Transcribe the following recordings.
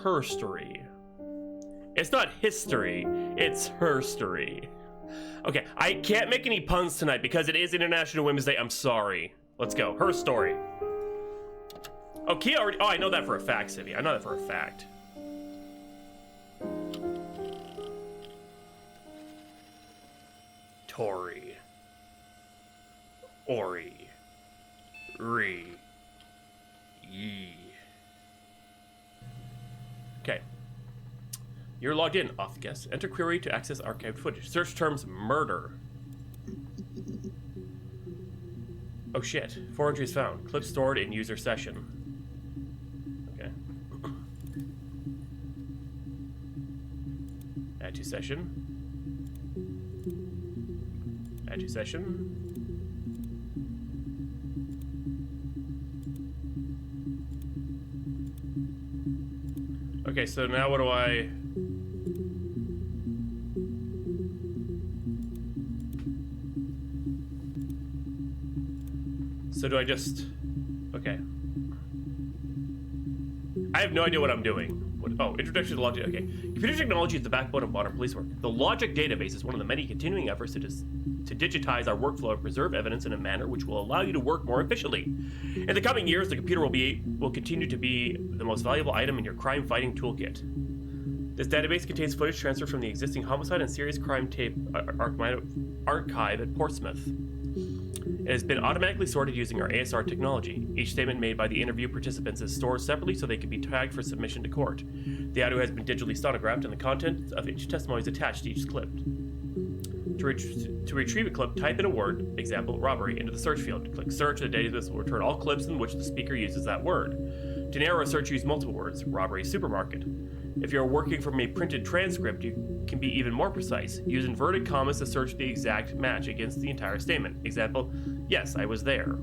herstory. It's not history, it's herstory. Okay, I can't make any puns tonight because it is International Women's Day. I'm sorry. Let's go. Her story. Oh, Kia already. Oh, I know that for a fact, City. I know that for a fact. Tori. Ori. Re. Yee. Okay. You're logged in. Off guess. Enter query to access archived footage. Search terms murder. Oh shit. 4 entries found. Clip stored in user session. Okay. Add to session. Add to session. Okay, so now what do I... So do I just... Okay. I have no idea what I'm doing. Oh, introduction to logic. Okay. Computer technology is the backbone of modern police work. The logic database is one of the many continuing efforts to digitize our workflow and preserve evidence in a manner which will allow you to work more efficiently. In the coming years, the computer will continue to be the most valuable item in your crime-fighting toolkit. This database contains footage transferred from the existing homicide and serious crime tape archive at Portsmouth. It has been automatically sorted using our ASR technology. Each statement made by the interview participants is stored separately so they can be tagged for submission to court. The audio has been digitally stenographed and the content of each testimony is attached to each clip. To retrieve a clip, type in a word, example, robbery, into the search field. Click search and the database will return all clips in which the speaker uses that word. To narrow a search, use multiple words, robbery, supermarket. If you're working from a printed transcript, you can be even more precise. Use inverted commas to search the exact match against the entire statement. Example, yes, I was there.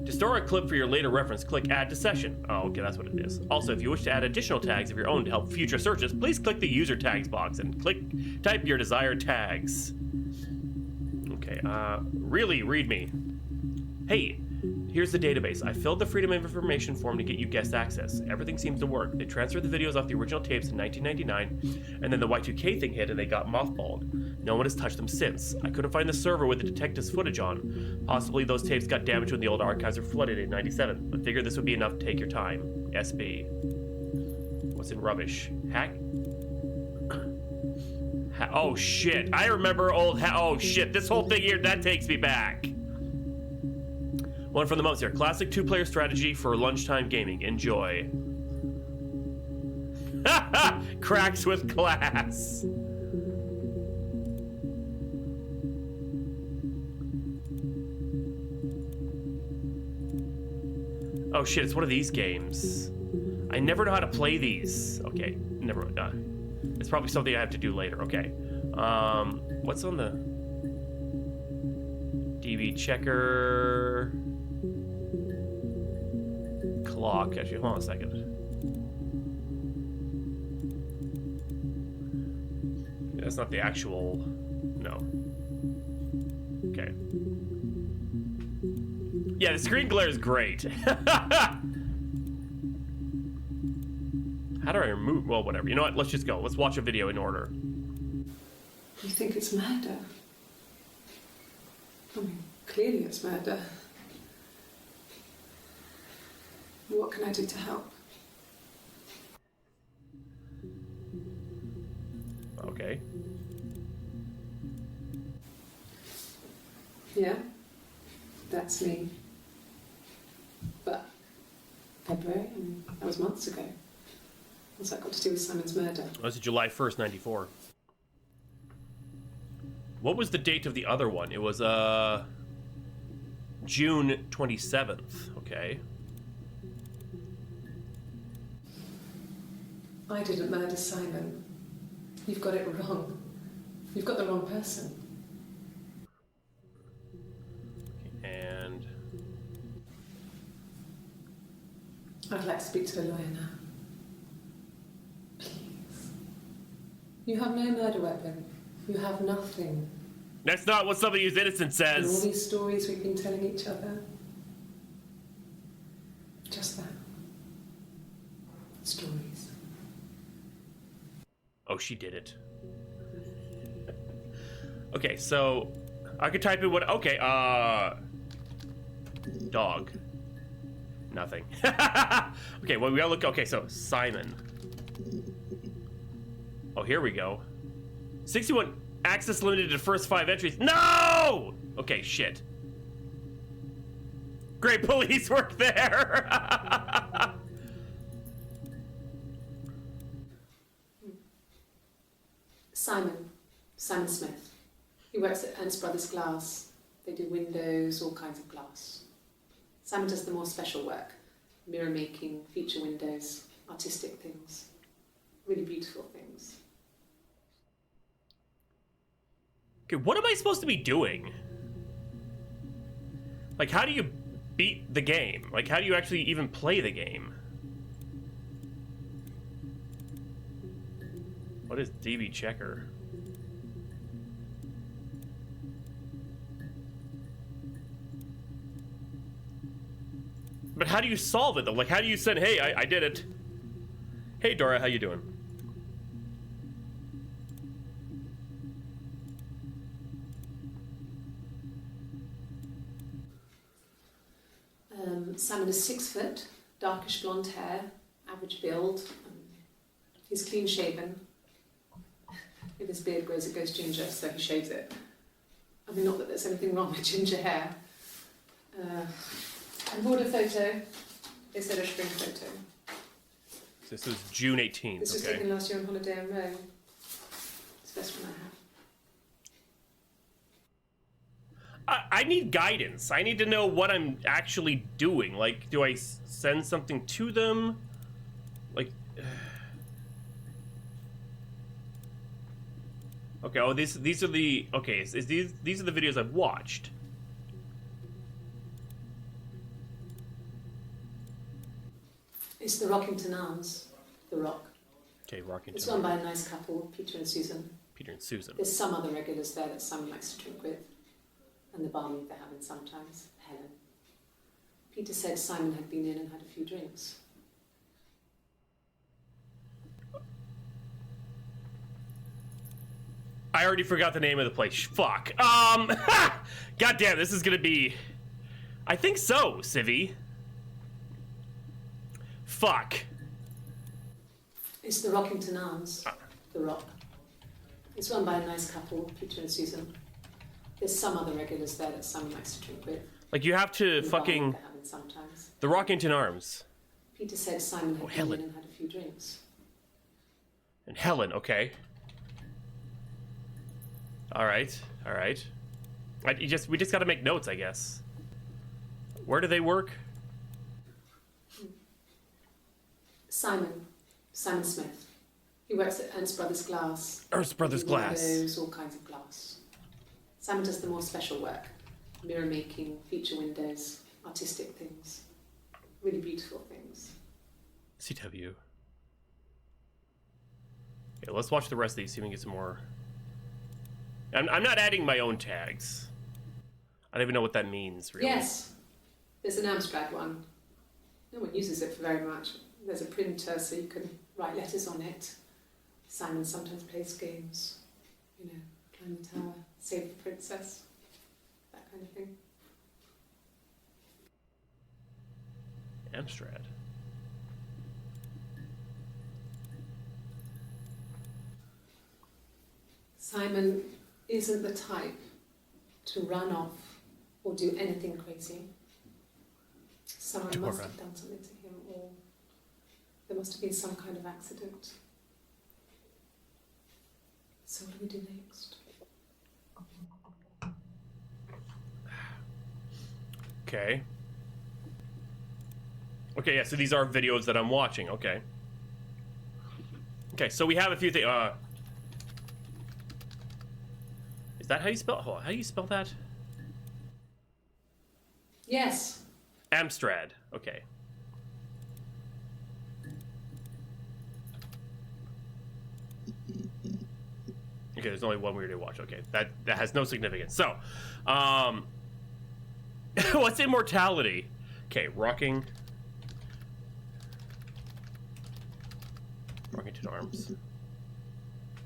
To store a clip for your later reference, click Add to Session. Oh, okay, that's what it is. Also, if you wish to add additional tags of your own to help future searches, please click the User Tags box and type your desired tags. Okay, really, read me. Hey, here's the database. I filled the Freedom of Information form to get you guest access. Everything seems to work. They transferred the videos off the original tapes in 1999, and then the Y2K thing hit and they got mothballed. No one has touched them since. I couldn't find the server with the detective's footage on. Possibly those tapes got damaged when the old archives were flooded in 97, but figured this would be enough to take your time. SB. What's in rubbish? Hack? Oh shit, I remember old oh shit, this whole thing here, that takes me back. One from the most here. Classic 2-player strategy for lunchtime gaming. Enjoy. Cracks with class. Oh shit, it's one of these games. I never know how to play these. Okay, never mind. It's probably something I have to do later. Okay. What's on the DB checker? Clock. Actually, hold on a second. That's not the actual. No. Okay. Yeah, the screen glare is great. How do I remove? Well, whatever. You know what? Let's just go. Let's watch a video in order. You think it's murder? I mean, clearly it's murder. What can I do to help? Okay. Yeah, that's me. But February, and that was months ago. What's that got to do with Simon's murder? That was July 1st, 94. What was the date of the other one? It was June 27th. Okay. I didn't murder Simon. You've got it wrong. You've got the wrong person. And I'd like to speak to a lawyer now. Please. You have no murder weapon. You have nothing. that's not what somebody who's innocent And all says. these stories we've been telling each other. Just that. stories. Oh, she did it. Okay, so I could type in what. Okay, dog. Nothing. Okay, well, we gotta look. Okay, so Simon. Oh, here we go. 61 access limited to first 5 entries. No! Okay, shit. Great police work there. Simon Smith. He works at Ernst Brothers Glass. They do windows, all kinds of glass. Simon does the more special work, mirror making, feature windows, artistic things, really beautiful things. Okay, what am I supposed to be doing? Like, how do you beat the game? Like, how do you actually even play the game? What is DB checker? But how do you solve it though? Like, how do you send, hey, I did it. Hey Dora, how you doing? Simon is 6 foot, darkish blonde hair, average build. He's clean shaven. If his beard grows, it goes ginger, so he shaves it. I mean, not that there's anything wrong with ginger hair. And board a photo. They said a spring photo. This is June 18th. This was Okay. taken last year on holiday in Rome. It's the best one I have. I need guidance. I need to know what I'm actually doing. Like, do I send something to them? Like, okay. Oh, these are the okay. These are the videos I've watched. It's the Rockington Arms, the Rock. Okay, Rockington. It's run by a nice couple, Peter and Susan. Peter and Susan. There's some other regulars there that Simon likes to drink with, and the barmaid they're having sometimes, Helen. Peter said Simon had been in and had a few drinks. I already forgot the name of the place. Fuck. God damn, this is gonna be. I think so, Civvy. Fuck. It's the Rockington Arms, the Rock. It's run by a nice couple, Peter and Susan. There's some other regulars there that Simon likes to drink with. Like, you have to and the fucking. barmaid they're having sometimes. The Rockington Arms. Peter said Simon had been Helen. in and had a few drinks. And Helen, okay. Alright, alright. We just gotta make notes, I guess. Where do they work? Simon Smith. He works at Ernst Brothers Glass. Ernst Brothers They do Glass. windows, all kinds of glass. Simon does the more special work, mirror making, feature windows, artistic things, really beautiful things. CW. Okay, let's watch the rest of these, see if we can get some more. I'm not adding my own tags. I don't even know what that means, really. Yes, there's an Amstrad one. No one uses it for very much. There's a printer so you can write letters on it. Simon sometimes plays games, you know, climb the tower, save the princess, that kind of thing. Amstrad. Simon isn't the type to run off or do anything crazy. Someone must have done something to him, or there must have been some kind of accident. So what do we do next? Okay. Okay, yeah, so these are videos that I'm watching, okay. Okay, so we have a few things, is that how you spell, hold on, how do you spell that? Yes. Amstrad, okay. Okay, there's only one weird to watch, okay. That has no significance. So, what's immortality? Okay, rocking. Oriented arms.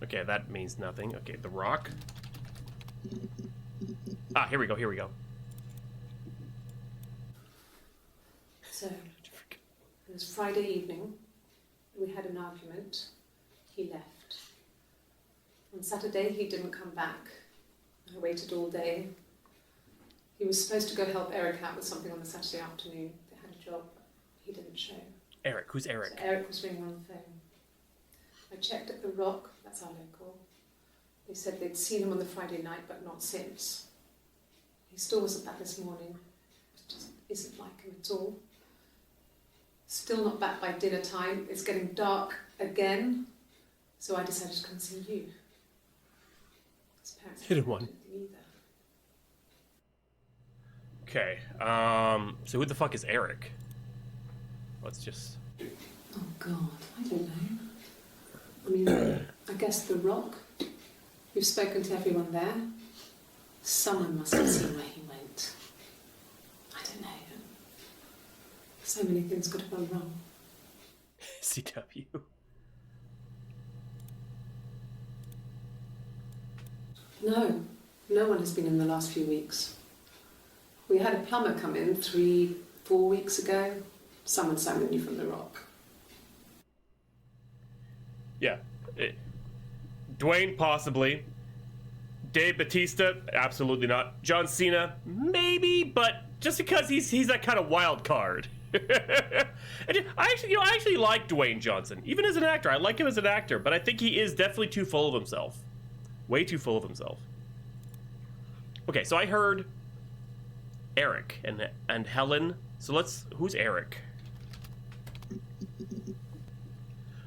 Okay, that means nothing. Okay, the rock. Ah, here we go, here we go. So, it was Friday evening. We had an argument. He left. On Saturday, he didn't come back. I waited all day. He was supposed to go help Eric out with something on the Saturday afternoon. They had a job. He didn't show. Eric, who's Eric? So Eric was ringing on the phone. I checked at the Rock, that's our local. They said they'd seen him on the Friday night, but not since. He still wasn't back this morning. It just isn't like him at all. Still not back by dinner time. It's getting dark again. So I decided to come see you. His parents Hidden one. Either. Okay, so who the fuck is Eric? Let's just... Oh God, I don't know. I mean, I guess the Rock. You've spoken to everyone there. Someone must have seen where he went. I don't know. So many things could have gone wrong. CW. No, no one has been in the last few weeks. We had a plumber come in 3-4 weeks ago. Someone summoned you from the Rock. Yeah. Dwayne, possibly. Dave Bautista, absolutely not. John Cena, maybe, but just because he's that kind of wild card. I actually like Dwayne Johnson, even as an actor. I like him as an actor, but I think he is definitely too full of himself. Way too full of himself. Okay, so I heard Eric and Helen. So who's Eric?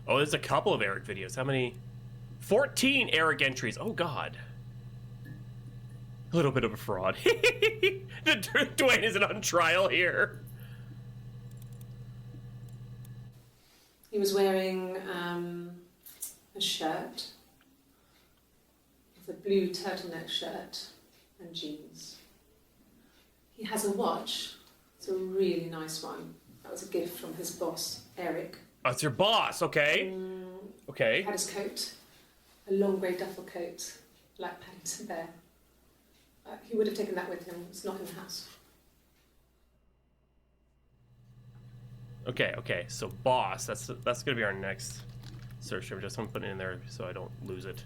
Oh, there's a couple of Eric videos. How many? 14 Eric entries. Oh, God. A little bit of a fraud. Dwayne isn't on trial here. He was wearing a shirt. It's a blue turtleneck shirt and jeans. He has a watch. It's a really nice one. That was a gift from his boss, Eric. Oh, it's your boss, okay. Okay. He had his coat, a long grey duffel coat, like Paddington Bear. He would have taken that with him. It's not in the house. Okay, so boss, that's gonna be our next search term. Just want to put it in there so I don't lose it.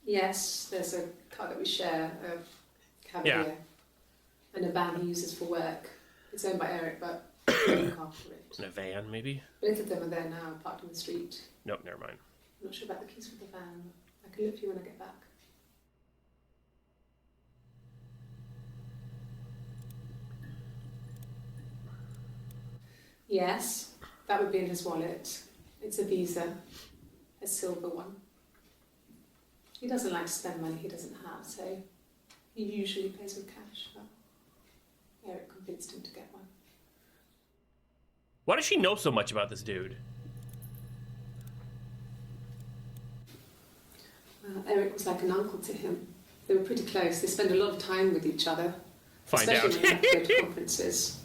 Yes, there's a car that we share, a Cavalier, and a van he uses for work. It's owned by Eric, but we look after it. In a van, maybe? Both of them are there now, parked on the street. Nope, never mind. I'm not sure about the keys for the van. I can look for you when I get back. Yes, that would be in his wallet. It's a Visa, a silver one. He doesn't like to spend money he doesn't have, so he usually pays with cash, but Eric convinced him to get one. Why does she know so much about this dude? Eric was like an uncle to him. They were pretty close. They spent a lot of time with each other. Find especially out. when they had to go to conferences.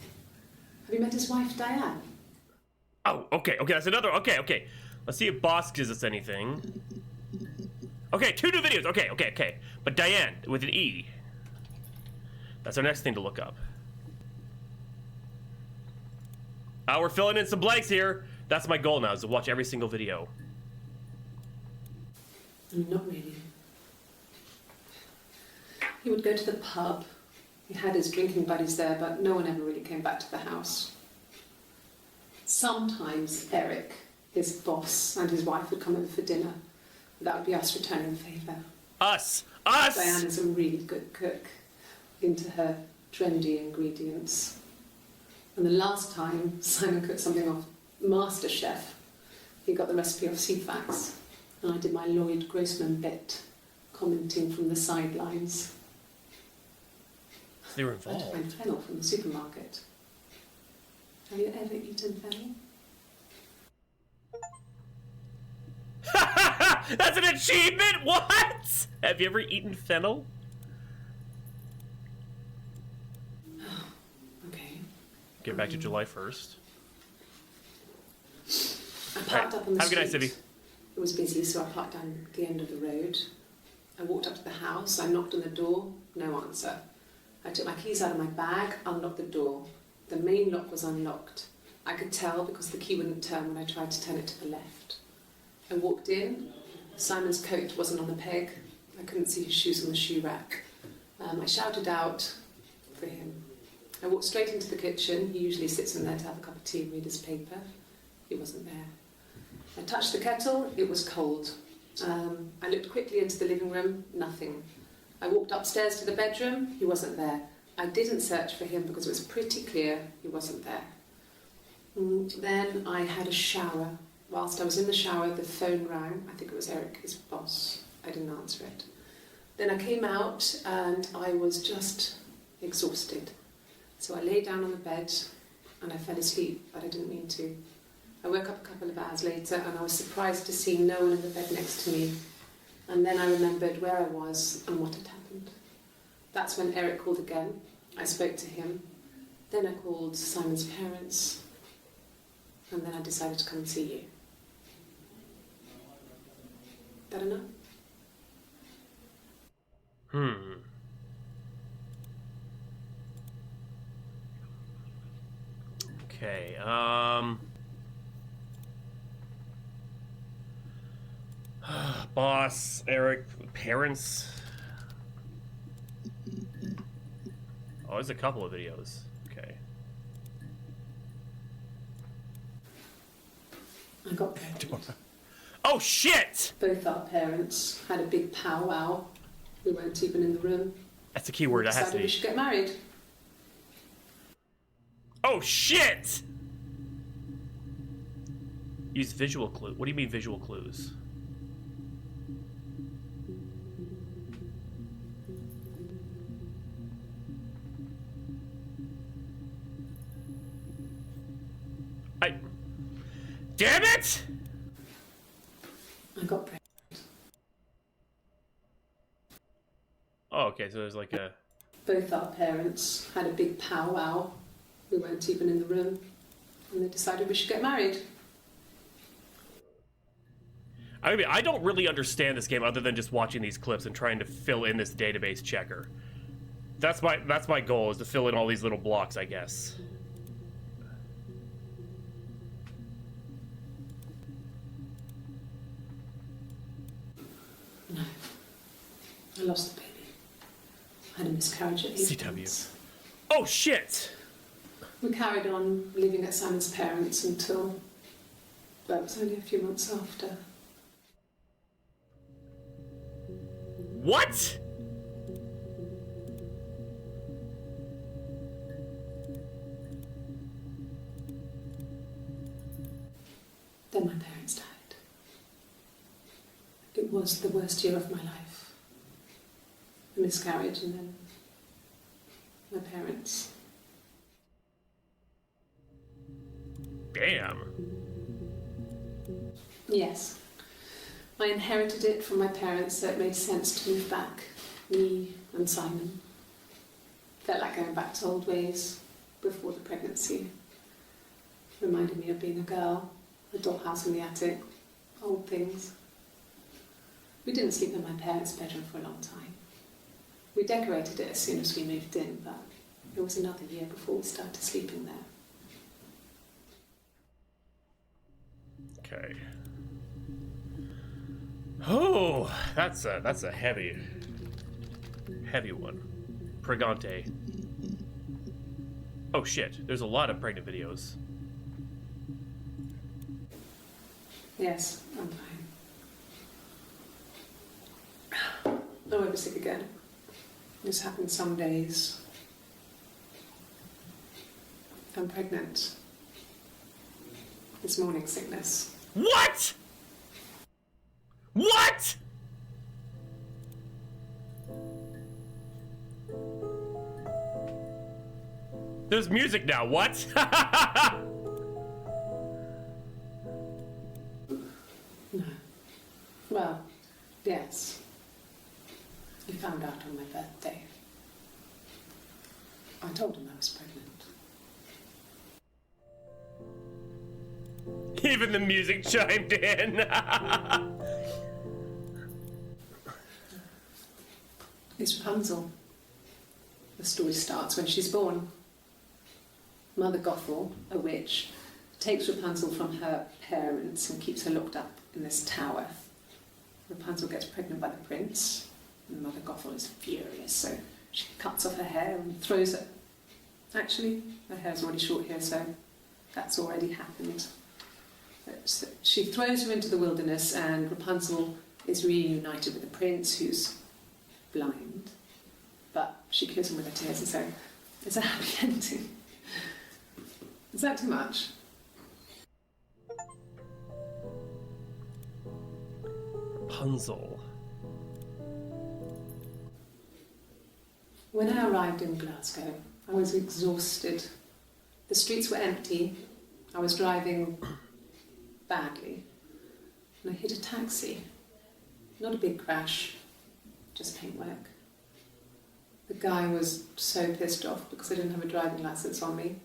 Have you met his wife, Diane? Oh, okay, that's another. Okay. Let's see if boss gives us anything. Okay, 2 new videos. Okay. But Diane with an E. That's our next thing to look up. We're filling in some blanks here. That's my goal now, is to watch every single video. Not really. He would go to the pub. He had his drinking buddies there, but no one ever really came back to the house. Sometimes Eric, his boss, and his wife would come over for dinner. That would be us returning the favour. Us! Diane is a really good cook, into her trendy ingredients. And the last time Simon cooked something off MasterChef, he got the recipe off CFAX, and I did my Lloyd Grossman bit, commenting from the sidelines. They were I had to involved. find fennel from the supermarket. Have you ever eaten fennel? That's an achievement? What? Have you ever eaten fennel? Okay. Get back to July 1st. I parked up on the Have a good night, street. Sibby. It was busy, so I parked down the end of the road. I walked up to the house, I knocked on the door, no answer. I took my keys out of my bag, unlocked the door. The main lock was unlocked. I could tell because the key wouldn't turn when I tried to turn it to the left. I walked in, Simon's coat wasn't on the peg, I couldn't see his shoes on the shoe rack. I shouted out for him. I walked straight into the kitchen, he usually sits in there to have a cup of tea and read his paper. He wasn't there. I touched the kettle, it was cold. I looked quickly into the living room, nothing. I walked upstairs to the bedroom, he wasn't there. I didn't search for him because it was pretty clear he wasn't there. Then I had a shower. Whilst I was in the shower, the phone rang. I think it was Eric, his boss. I didn't answer it. Then I came out and I was just exhausted. So I lay down on the bed and I fell asleep, but I didn't mean to. I woke up a couple of hours later and I was surprised to see no one in the bed next to me. And then I remembered where I was and what had happened. That's when Eric called again. I spoke to him. Then I called Simon's parents. And then I decided to come and see you. That enough? Okay, boss, Eric, parents. Oh, there's a couple of videos. Okay. I got pregnant. Oh, shit! Both our parents had a big powwow. We weren't even in the room. That's a key word. That has to Decided be. we should get married. Oh, shit! Use visual clue. What do you mean visual clues? Damn it! I got pregnant. Oh, okay, so there's like a... Both our parents had a big powwow. We weren't even in the room. And they decided we should get married. I mean, I don't really understand this game other than just watching these clips and trying to fill in this database checker. That's my goal, is to fill in all these little blocks, I guess. No. I lost the baby. I had a miscarriage at 8 CW. months. Oh, shit! We carried on living at Simon's parents until... Well, it was only a few months after. What? Then my parents died. It was the worst year of my life. A miscarriage and then my parents. Damn. Yes. I inherited it from my parents, so it made sense to move back. Me and Simon. Felt like going back to old ways before the pregnancy. Reminded me of being a girl, a dollhouse in the attic, old things. We didn't sleep in my parents' bedroom for a long time. We decorated it as soon as we moved in, but it was another year before we started sleeping there. Okay. Oh, that's a heavy one. Pregante. Oh shit, there's a lot of pregnant videos. Yes, I'm fine. I won't be sick again. This happens some days. I'm pregnant. It's morning sickness. What? What? There's music now, what? No. Well, yes. He found out on my birthday. I told him I was pregnant. Even the music chimed in. is Rapunzel. The story starts when she's born. Mother Gothel, a witch, takes Rapunzel from her parents and keeps her locked up in this tower. Rapunzel gets pregnant by the prince, and Mother Gothel is furious, so she cuts off her hair and throws it. Actually, her hair's already short here, so that's already happened. So she throws her into the wilderness, and Rapunzel is reunited with the prince, who's blind. But she kills him with her tears, and so it's a happy ending. Is that too much? Rapunzel. When I arrived in Glasgow, I was exhausted. The streets were empty. I was driving badly. And I hit a taxi. Not a big crash, just paintwork. The guy was so pissed off because I didn't have a driving license on me.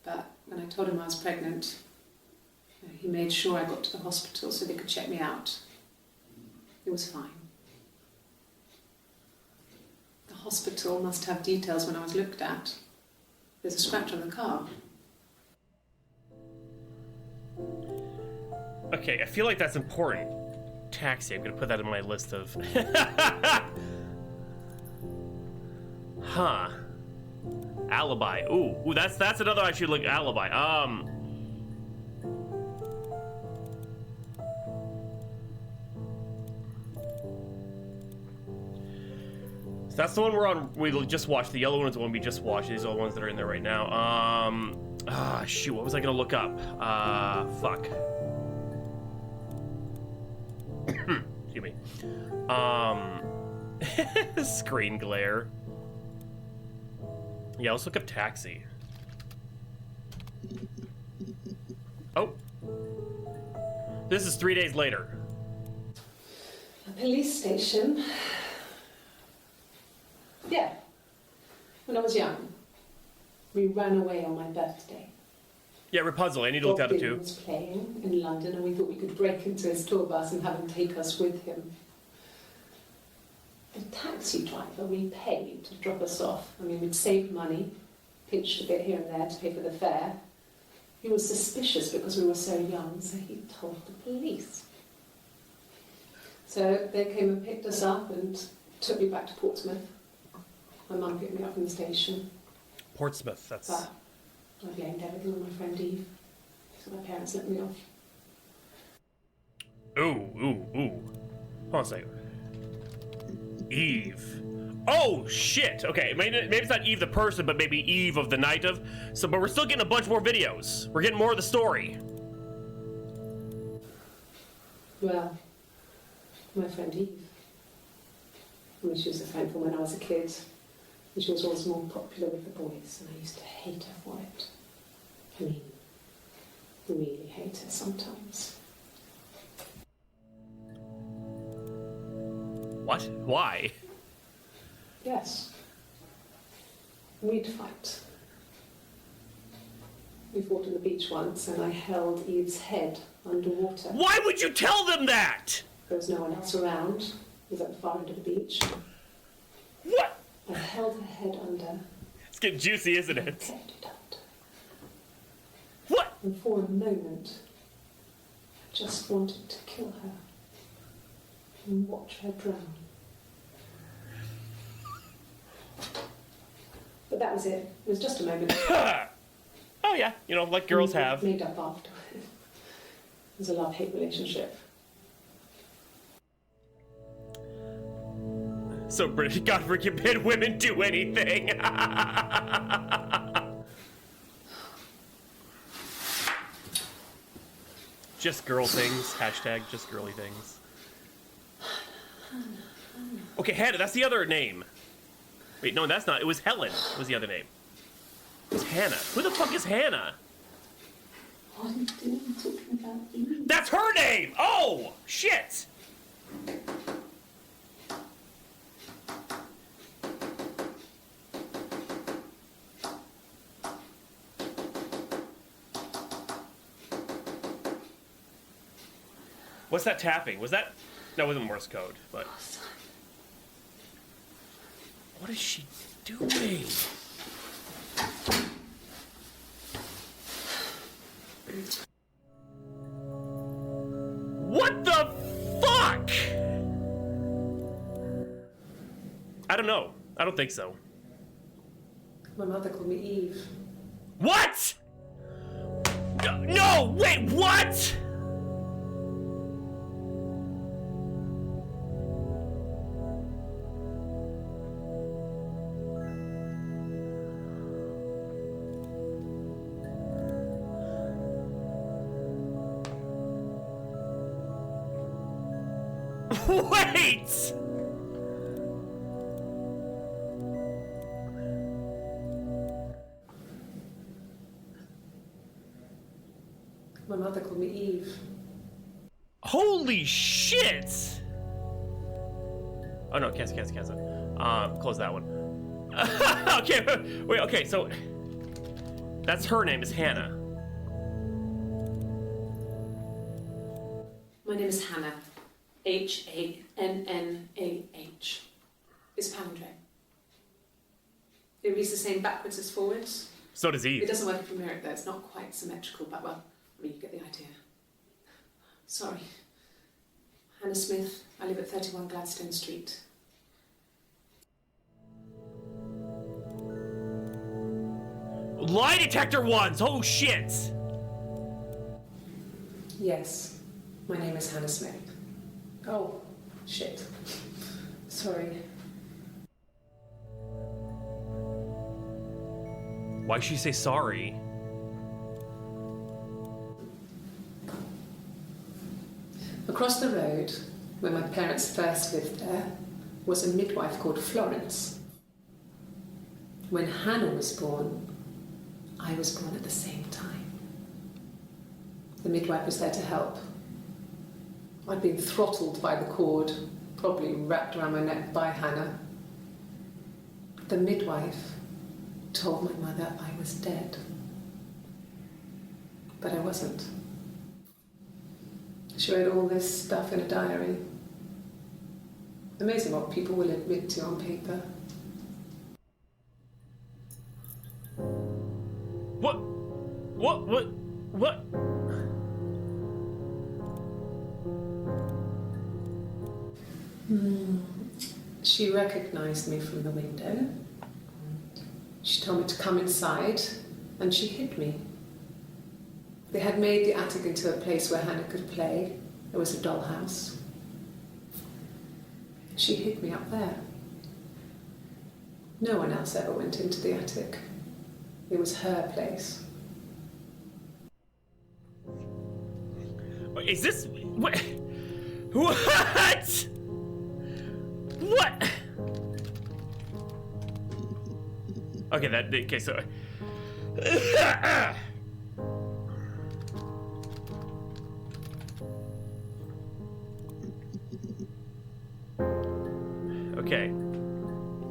But when I told him I was pregnant, he made sure I got to the hospital so they could check me out. It was fine. The hospital must have details when I was looked at. There's a scratch on the car. Okay, I feel like that's important. Taxi, I'm gonna put that in my list of... Huh. Alibi. Ooh, that's another I should look. Alibi. So that's the one we just watched. The yellow one is the one we just watched. These are the ones that are in there right now. Shoot, what was I gonna look up? Fuck. Excuse me. Screen glare. Yeah, let's look up taxi. Oh. This is 3 days later. A police station. Yeah. When I was young. We ran away on my birthday. Yeah, Rapunzel, I need to look that up too. Bob Dylan was playing in London, and we thought we could break into his tour bus and have him take us with him. The taxi driver we paid to drop us off. I mean, we'd saved money, pinched a bit here and there to pay for the fare. He was suspicious because we were so young, so he told the police. So they came and picked us up and took me back to Portsmouth. My mum picked me up from the station. Portsmouth, that's... But I blamed everything on my friend Eve. So my parents let me off. Ooh. Hold on a second. Eve. Oh, shit. Okay, maybe it's not Eve the person, but maybe Eve of the night of. So, but we're still getting a bunch more videos. We're getting more of the story. Well, my friend Eve. I mean, she was a friend from when I was a kid. And she was always more popular with the boys, and I used to hate her for it. I mean, really hate her sometimes. What? Why? Yes. We'd fight. We fought on the beach once, and I held Eve's head underwater. Why would you tell them that? There was no one else around. It was at the far end of the beach. What? I held her head under. It's getting juicy, isn't And it? kept it under. What? And for a moment, I just wanted to kill her and watch her drown. But that was it. It was just a moment. Oh yeah, you know, like girls have. Made up after. It was a love-hate relationship. So British, God forbid women do anything. Just girl things. Hashtag just girly things. Okay, Hannah, that's the other name. Wait, no, that's not. It was Helen was the other name. It was Hannah. Who the fuck is Hannah? What are you doing talking about Eve? That's her name! Oh, shit! What's that tapping? Was that... That wasn't Morse code, but... What is she doing? What the fuck? I don't know. I don't think so. My mother called me Eve. What? No, wait, what? Wait! My mother called me Eve. Holy shit! Oh no, cancel. Close that one. Okay, wait, okay, so that's her name is Hannah. My name is Hannah. Hannah. It's palindrome. It reads the same backwards as forwards. So does Eve. It doesn't work if you mirror it though. It's not quite symmetrical, but well, I mean, you get the idea. Sorry. Hannah Smith. I live at 31 Gladstone Street. Lie detector ones! Oh shit! Yes. My name is Hannah Smith. Oh, shit. Sorry. Why'd she say sorry? Across the road, where my parents first lived there, was a midwife called Florence. When Hannah was born, I was born at the same time. The midwife was there to help. I'd been throttled by the cord, probably wrapped around my neck by Hannah. The midwife told my mother I was dead. But I wasn't. She wrote all this stuff in a diary. Amazing what people will admit to on paper. What? She recognized me from the window. She told me to come inside, and she hid me. They had made the attic into a place where Hannah could play. There was a dollhouse. She hid me up there. No one else ever went into the attic. It was her place. Is this what? What? What? Okay, so. Okay.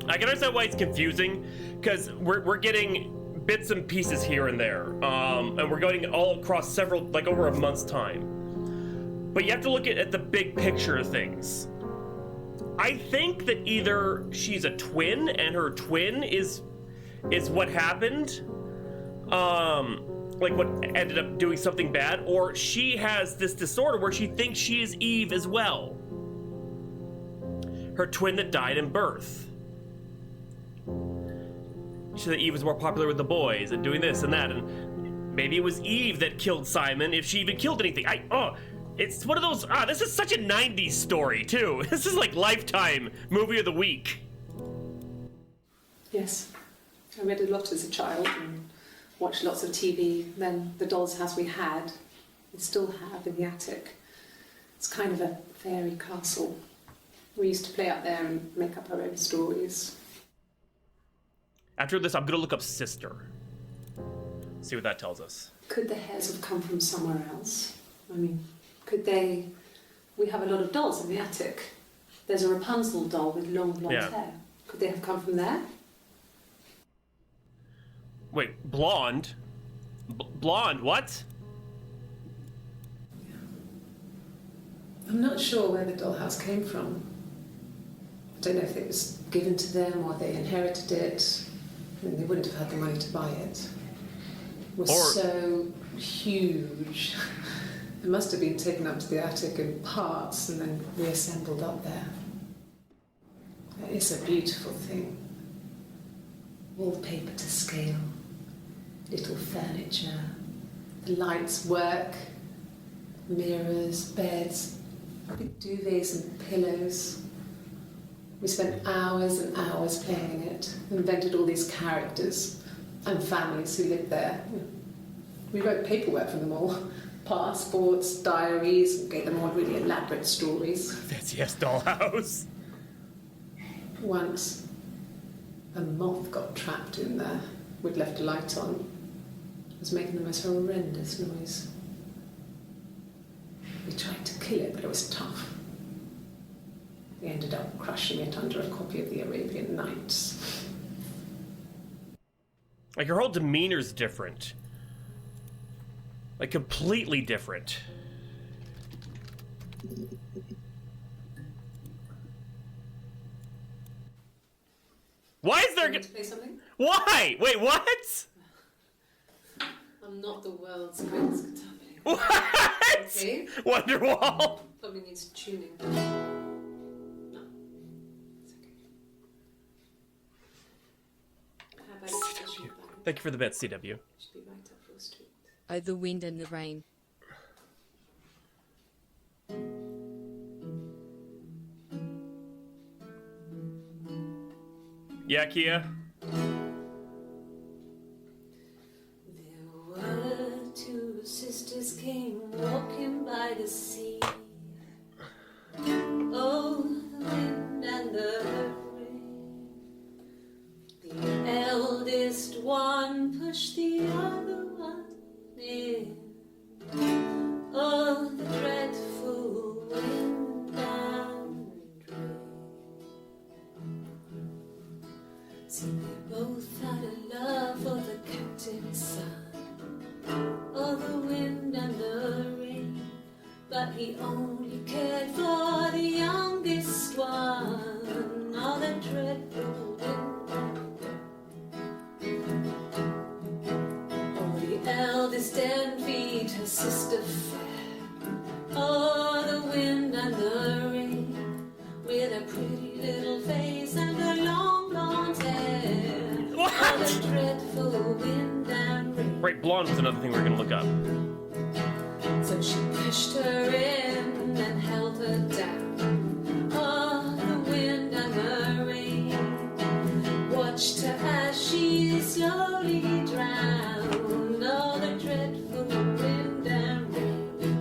I can understand why it's confusing, because we're getting bits and pieces here and there, and we're going all across several, like over a month's time. But you have to look at the big picture of things. I think that either she's a twin and her twin is what happened, like what ended up doing something bad, or she has this disorder where she thinks she is Eve as well. Her twin that died in birth. She said that Eve was more popular with the boys and doing this and that, and maybe it was Eve that killed Simon, if she even killed anything. It's one of those, this is such a 90s story, too. This is like Lifetime Movie of the Week. Yes. I read a lot as a child and watched lots of TV. Then the doll's house we had, and still have in the attic. It's kind of a fairy castle. We used to play out there and make up our own stories. After this, I'm gonna look up sister. See what that tells us. Could the hairs have come from somewhere else? I mean, could they... We have a lot of dolls in the attic. There's a Rapunzel doll with long blonde hair. Could they have come from there? Wait, blonde? Blonde, what? I'm not sure where the dollhouse came from. I don't know if it was given to them or they inherited it. I mean, they wouldn't have had the money to buy it. It was so huge. It must have been taken up to the attic in parts and then reassembled up there. It's a beautiful thing. Wallpaper to scale, little furniture, the lights work, mirrors, beds, big duvets and pillows. We spent hours and hours playing in it, invented all these characters and families who lived there. We wrote paperwork for them all, passports, diaries, and gave them all really elaborate stories. Fancy-ass dollhouse. Once, a moth got trapped in there. We'd left a light on. It was making the most horrendous noise. We tried to kill it, but it was tough. We ended up crushing it under a copy of the Arabian Nights. Like, her whole demeanor's different. Like, completely different. Why is there... Want to play something? Why? Wait, what? I'm not the world's greatest guitar player. What? Okay. Wonderwall. Probably needs tuning. No. It's okay. How about a special band? Thank you for the bet, CW. Should be right up your street. Oh, the wind and the rain. Yeah, Kia? There were two sisters came walking by the sea. Oh, the wind and the rain. The eldest one pushed the other one in. Oh, the dreadful wind and rain. See, they both had a love for the captain's son. Oh, the wind and the rain. But he only cared for the youngest one. Oh, the dreadful wind and rain. Oh, the eldest envied her sister fair. Oh, the wind and the rain. With a pretty little face and a long blonde hair. What? Oh, the dreadful wind and rain. Right, blonde was another thing we were gonna look up. So she pushed her in and held her down. Oh, the wind and the rain watched her as she slowly drowned. Oh, the dreadful wind and rain.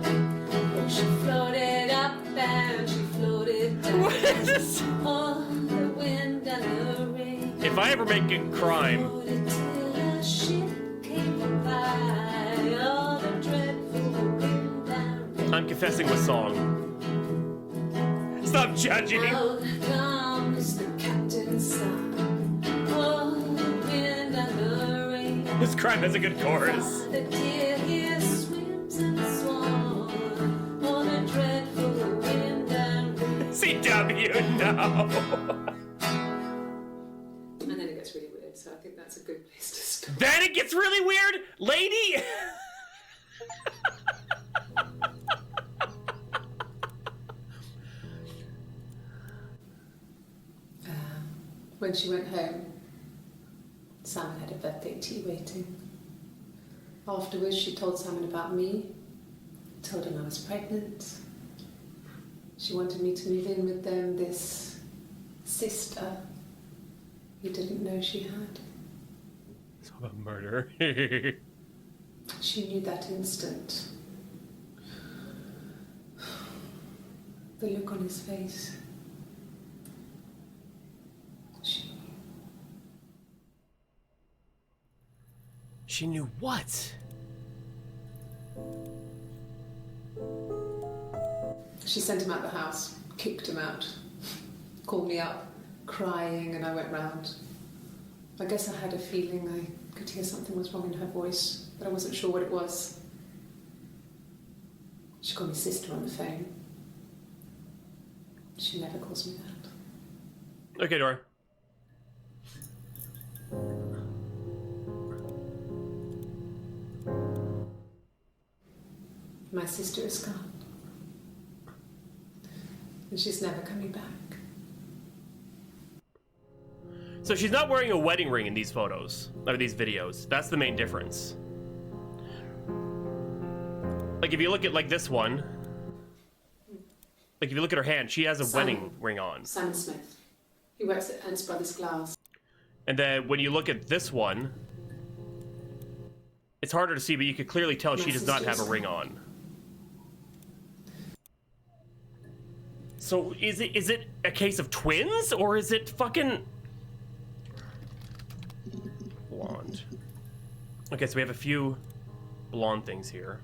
Oh, she floated up and she floated down. What is this? Oh, the wind and the rain. If I ever make a crime, Floated till a ship came by. Oh, the dreadful wind and rain. I'm confessing with song. Stop judging. Out comes the captain's son. Oh, the wind and the rain. This crime has a good chorus. The deer here swims and swans. Oh, the dreadful wind and rain. CW, no. And then it gets really weird, so I think that's a good place to stop. Then it gets really weird, lady. When she went home, Simon had a birthday tea waiting. Afterwards, she told Simon about me, told him I was pregnant. She wanted me to move in with them, this sister he didn't know she had. It's about murder. She knew that instant. The look on his face. She knew. She knew what? She sent him out the house, kicked him out, called me up, crying, and I went round. I guess I had a feeling I could hear something was wrong in her voice, but I wasn't sure what it was. She called me sister on the phone. She never calls me that. Okay, Dora. My sister is gone. And she's never coming back. So she's not wearing a wedding ring in these photos, or these videos. That's the main difference. Like, if you look at, like, this one, like, if you look at her hand, she has a wedding ring on. Simon Smith. He works at Ernst Brothers Glass. And then when you look at this one, it's harder to see, but you could clearly tell she does not have a ring on. So is it a case of twins, or is it fucking blonde? Okay, so we have a few blonde things here.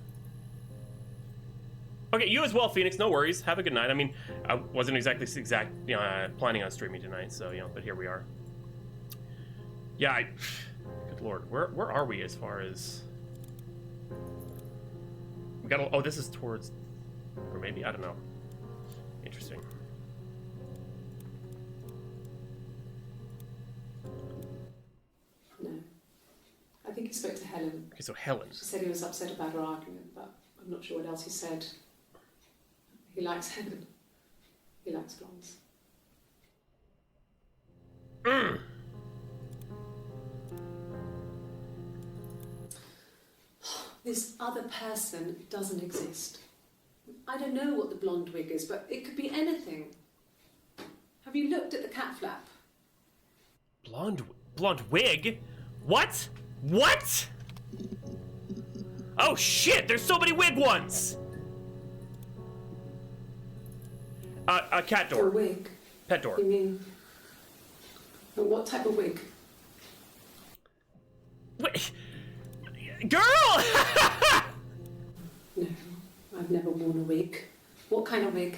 Okay, you as well, Phoenix. No worries. Have a good night. I mean, I wasn't exactly planning on streaming tonight, so but here we are. Yeah, good lord, where are we as far as we got? Oh, this is towards, or maybe I don't know. Interesting. No, I think he spoke to Helen. Okay, so Helen. She said he was upset about her argument, but I'm not sure what else he said. He likes Helen. He likes blondes. This other person doesn't exist. I don't know what the blonde wig is, but it could be anything. Have you looked at the cat flap? Blonde wig? What? What? Oh shit! There's so many wig ones. A cat door. A wig. Pet door. You mean? But what type of wig? Wait, girl! No, I've never worn a wig. What kind of wig?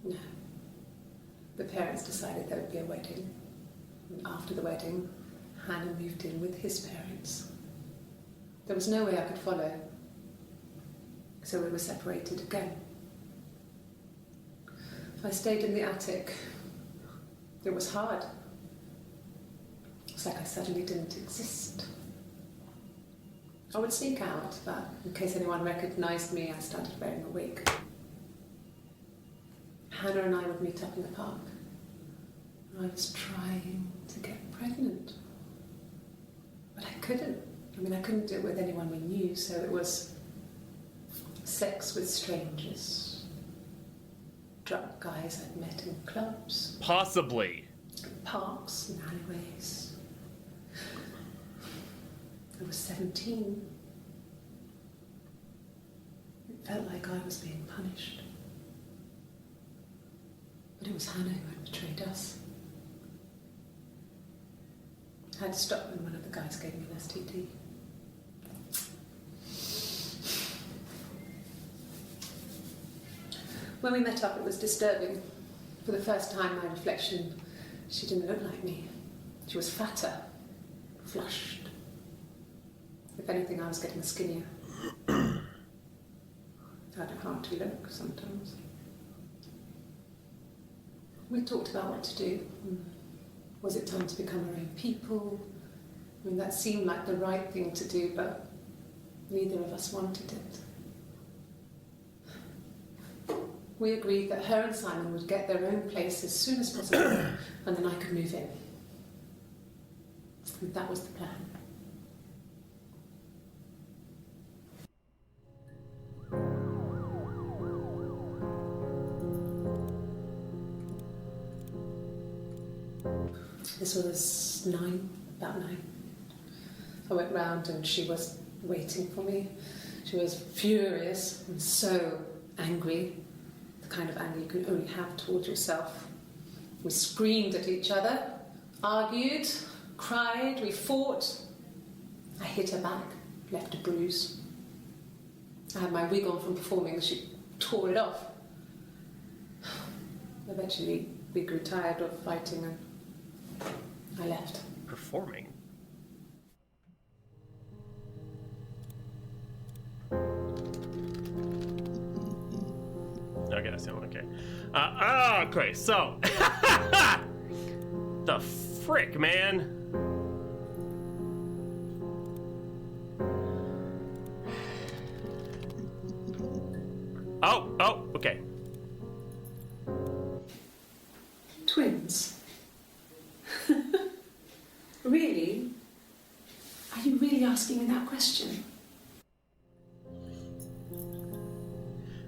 No. The parents decided there would be a wedding. And after the wedding, Hannah moved in with his parents. There was no way I could follow. So we were separated again. I stayed in the attic. It was hard. It's like I suddenly didn't exist. I would sneak out, but in case anyone recognized me, I started wearing a wig. Hannah and I would meet up in the park. I was trying to get pregnant. But I couldn't. I mean, I couldn't do it with anyone we knew, so it was sex with strangers. Drunk guys I'd met in clubs. Possibly. Parks and alleyways. I was 17. It felt like I was being punished. But it was Hannah who had betrayed us. I had to stop when one of the guys gave me an STD. When we met up, it was disturbing. For the first time, my reflection, she didn't look like me. She was fatter, flushed. If anything, I was getting skinnier. Found it hard to look sometimes. We talked about what to do. Was it time to become our own people? I mean, that seemed like the right thing to do, but neither of us wanted it. We agreed that her and Simon would get their own place as soon as possible, and then I could move in. And that was the plan. This was about 9. I went round and she was waiting for me. She was furious and so angry. Kind of anger you can only have towards yourself. We screamed at each other, argued, cried, we fought. I hit her back, left a bruise. I had my wig on from performing and she tore it off. Eventually, we grew tired of fighting and I left. Okay, that's the one. Okay. Okay, so. The frick, man. Oh, okay. Twins? Really? Are you really asking me that question?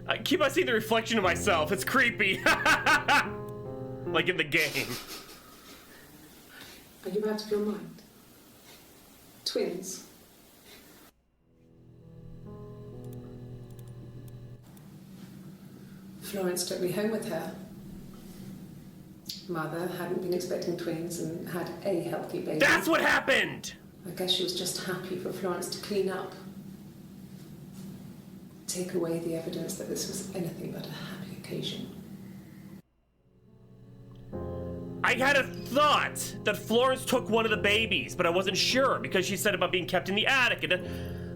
I keep on seeing the reflection of myself. It's creepy. Like in the game. Are you out of your mind? Twins? Florence took me home with her. Mother hadn't been expecting twins and had a healthy baby. That's what happened! I guess she was just happy for Florence to clean up. Take away the evidence that this was anything but a happy occasion. I had a thought that Florence took one of the babies, but I wasn't sure because she said about being kept in the attic.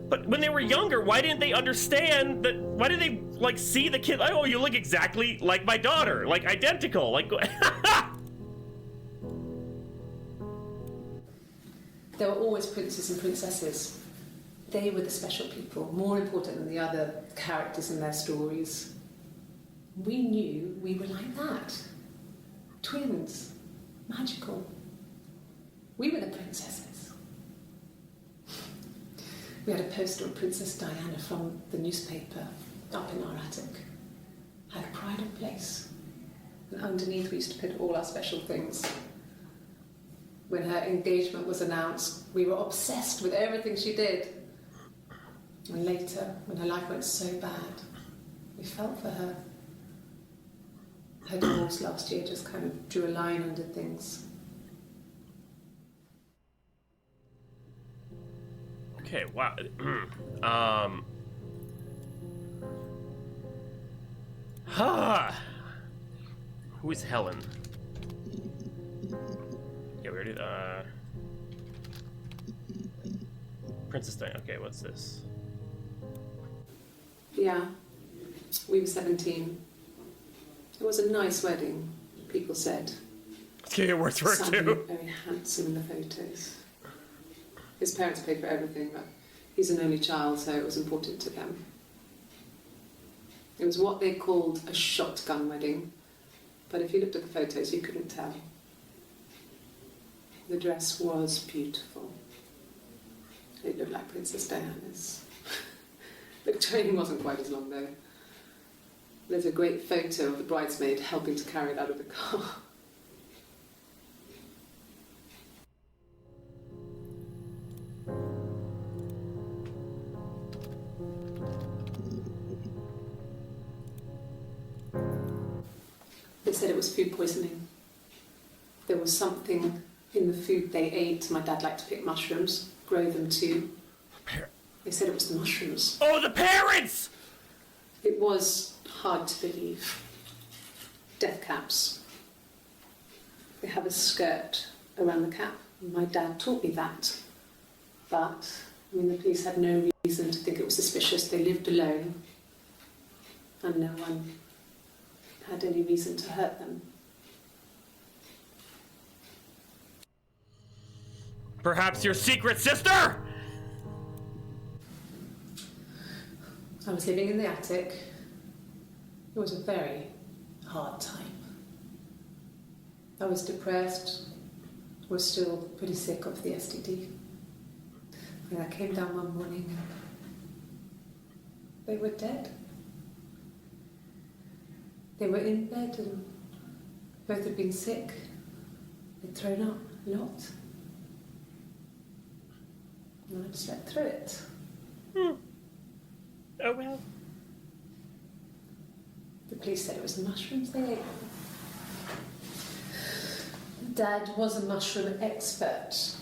But when they were younger, why didn't they understand that? Why did they like see the kid? Like, oh, you look exactly like my daughter, like identical. Like, there were always princes and princesses. They were the special people, more important than the other characters in their stories. We knew we were like that. Twins. Magical. We were the princesses. We had a poster of Princess Diana from the newspaper up in our attic. Had a pride of place. And underneath we used to put all our special things. When her engagement was announced, we were obsessed with everything she did. And later, when her life went so bad, we felt for her. Her divorce last year just kind of drew a line under things. okay, wow. Who is Helen? Yeah, we already. Princess Diana. Okay, what's this? Yeah, we were 17. It was a nice wedding, people said. Let's get your words for it Sam too. looked very handsome in the photos. His parents paid for everything, but he's an only child, so it was important to them. It was what they called a shotgun wedding, but if you looked at the photos, you couldn't tell. The dress was beautiful. It looked like Princess Diana's. The train wasn't quite as long, though. There's a great photo of the bridesmaid helping to carry it out of the car. They said it was food poisoning. There was something in the food they ate. My dad liked to pick mushrooms, grow them too. They said it was the mushrooms. Oh, the parents! It was hard to believe. Death caps. They have a skirt around the cap. My dad taught me that. But, I mean, the police had no reason to think it was suspicious. They lived alone. And no one had any reason to hurt them. Perhaps your secret sister? I was living in the attic. It was a very hard time. I was depressed, was still pretty sick of the STD. And I came down one morning and they were dead. They were in bed and both had been sick. They'd thrown up a lot. And I slept through it. Oh well. The police said it was the mushrooms they ate. Dad was a mushroom expert.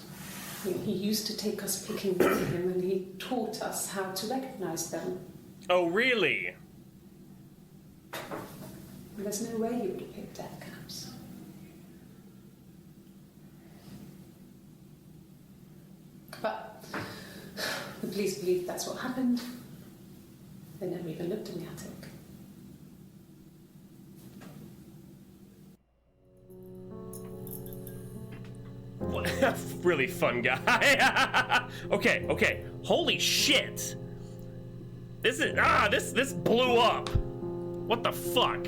I mean, he used to take us picking with him and he taught us how to recognise them. Oh really? And there's no way he would have picked death caps. But the police believed that's what happened. They never even looked in the attic. Really fun guy. Okay. Holy shit. This blew up. What the fuck?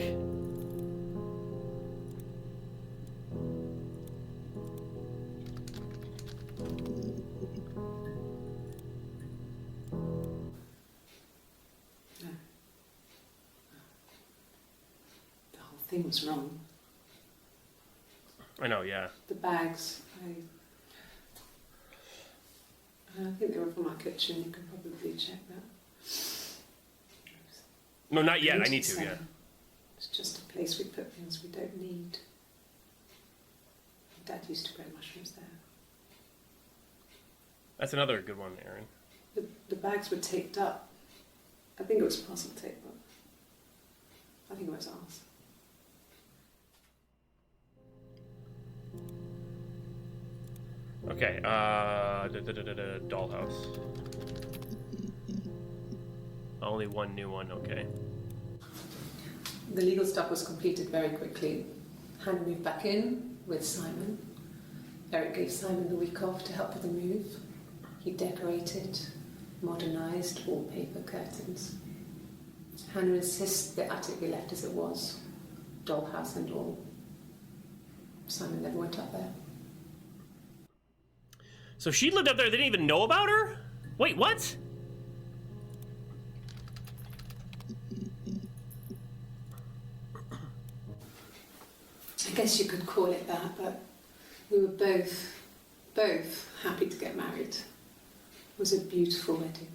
The whole thing was wrong. I know, yeah. The bags, I think they were from our kitchen. You can probably check that. No, not yet. I need to, yeah. It's just a place we put things we don't need. Dad used to grow mushrooms there. That's another good one, Aaron. The bags were taped up. I think it was parcel tape, but I think it was ours. Okay, dollhouse. Only one new one, okay. The legal stuff was completed very quickly. Hannah moved back in with Simon. Eric gave Simon the week off to help with the move. He decorated, modernised wallpaper, curtains. Hannah insists the attic be left as it was, dollhouse and all. Simon never went up there. So she lived up there, they didn't even know about her? Wait, what? I guess you could call it that, but we were both happy to get married. It was a beautiful wedding.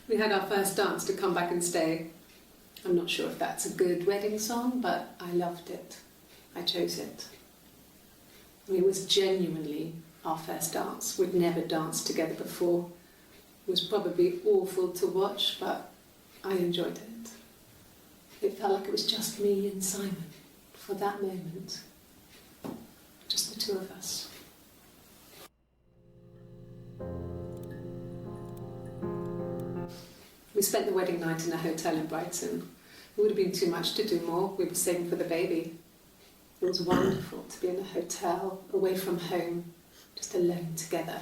We had our first dance to Come Back and Stay. I'm not sure if that's a good wedding song, but I loved it. I chose it. It was genuinely our first dance. We'd never danced together before. It was probably awful to watch, but I enjoyed it. It felt like it was just me and Simon for that moment. Just the two of us. We spent the wedding night in a hotel in Brighton. It would have been too much to do more. We were saving for the baby. It was wonderful to be in a hotel, away from home, just alone together.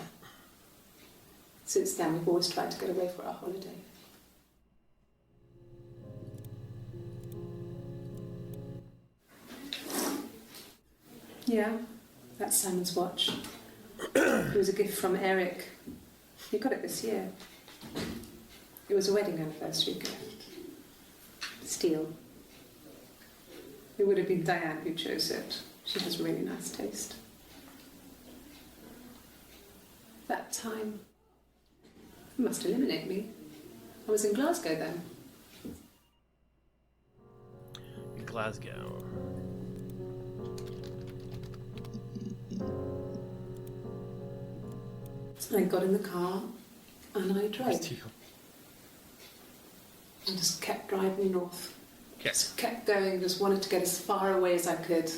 Since then, we've always tried to get away for our holiday. Yeah, that's Simon's watch. It was a gift from Eric. He got it this year. It was a wedding anniversary gift. Steel. It would have been Diane who chose it. She has really nice taste. That time, it must eliminate me. I was in Glasgow then. In Glasgow. I got in the car and I drove. I just kept driving north. Just kept going, just wanted to get as far away as I could.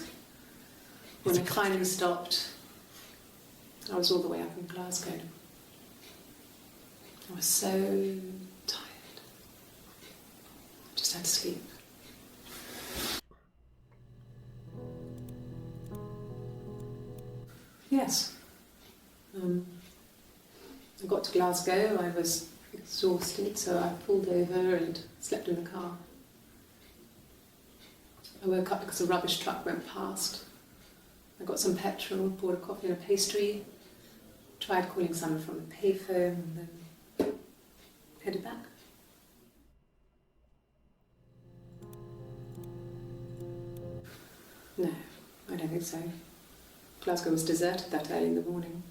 When I finally stopped, I was all the way up in Glasgow. I was so tired. I just had to sleep. Yes. I got to Glasgow, I was exhausted, so I pulled over and slept in the car. I woke up because a rubbish truck went past. I got some petrol, bought a coffee and a pastry, tried calling someone from the payphone, and then headed back. No, I don't think so. Glasgow was deserted that early in the morning.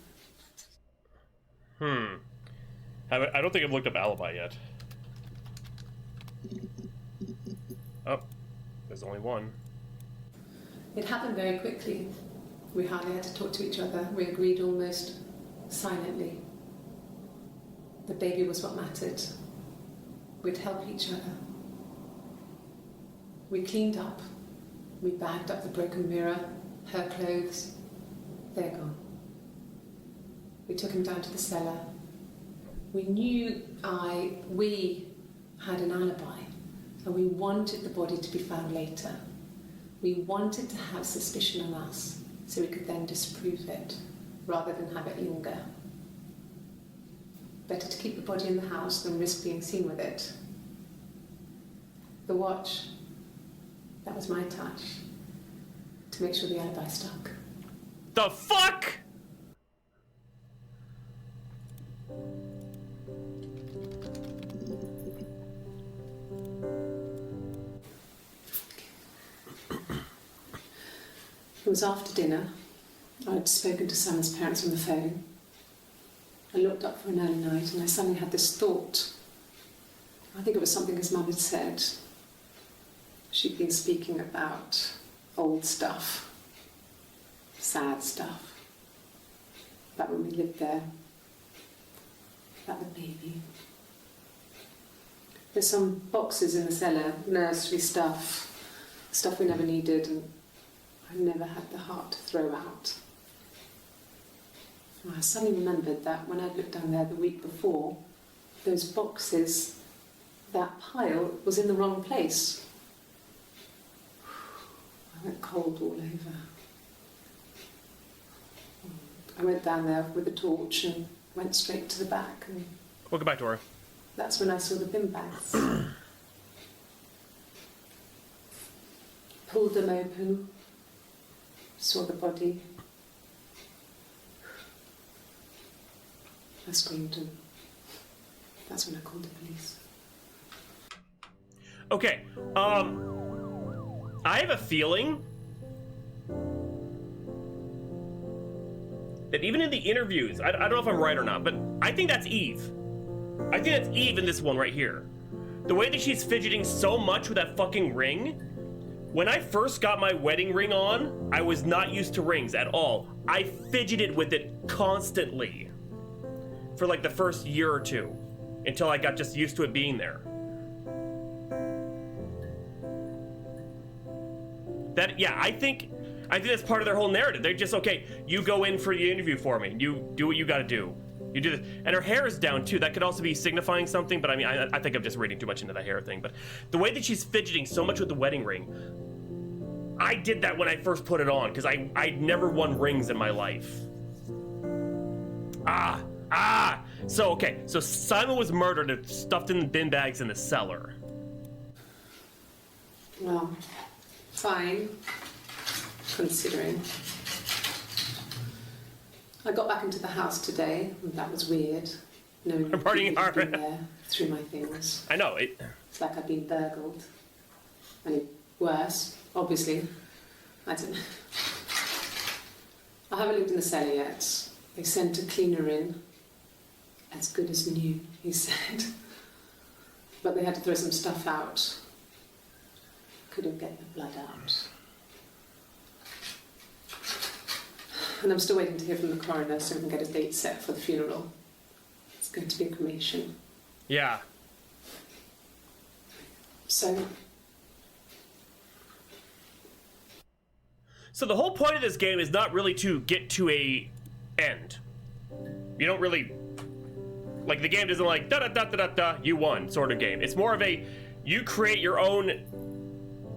I don't think I've looked up alibi yet. Oh, there's only one. It happened very quickly. We hardly had to talk to each other. We agreed almost silently. The baby was what mattered. We'd help each other. We cleaned up. We bagged up the broken mirror, her clothes. They're gone. We took him down to the cellar. We knew we had an alibi, and we wanted the body to be found later. We wanted to have suspicion on us. so we could then disprove it rather than have it linger. Better to keep the body in the house than risk being seen with it. The watch, that was my touch to make sure the alibi stuck. The fuck? It was after dinner. I'd spoken to Simon's parents on the phone. I looked up for an early night and I suddenly had this thought. I think it was something his mum had said. She'd been speaking about old stuff, sad stuff, about when we lived there, about the baby. There's some boxes in the cellar, nursery stuff we never needed, and I never had the heart to throw out. And I suddenly remembered that when I'd looked down there the week before, those boxes, that pile was in the wrong place. I went cold all over. I went down there with a torch and went straight to the back, and Welcome back, Dora. that's when I saw the bin bags. Pulled them open, saw the body. I screamed, and that's when I called the police. Okay, I have a feeling that even in the interviews, I don't know if I'm right or not, but I think that's Eve. I think that's Eve in this one right here. The way that she's fidgeting so much with that fucking ring. When I first got my wedding ring on, I was not used to rings at all. I fidgeted with it constantly for like the first year or two until I got just used to it being there. I think that's part of their whole narrative. They're just, okay, you go in for the interview for me. You do what you gotta do. You do this. And her hair is down too. That could also be signifying something, but I mean, I think I'm just reading too much into the hair thing. But the way that she's fidgeting so much with the wedding ring, I did that when I first put it on, because I'd never won rings in my life. So Simon was murdered and stuffed in bin bags in the cellar. Well, fine, considering. I got back into the house today, and that was weird. Knowing that Partying people had hard. been there through my things. I know it. It's like I've been burgled. And worse, obviously. I don't know. I haven't looked in the cellar yet. They sent a cleaner in. As good as new, he said. But they had to throw some stuff out. Couldn't get the blood out. And I'm still waiting to hear from the coroner so we can get a date set for the funeral. It's going to be a cremation. Yeah. So the whole point of this game is not really to get to a end. You don't really, like, the game doesn't like da da da da da da, you won sort of game. It's more of a, you create your own,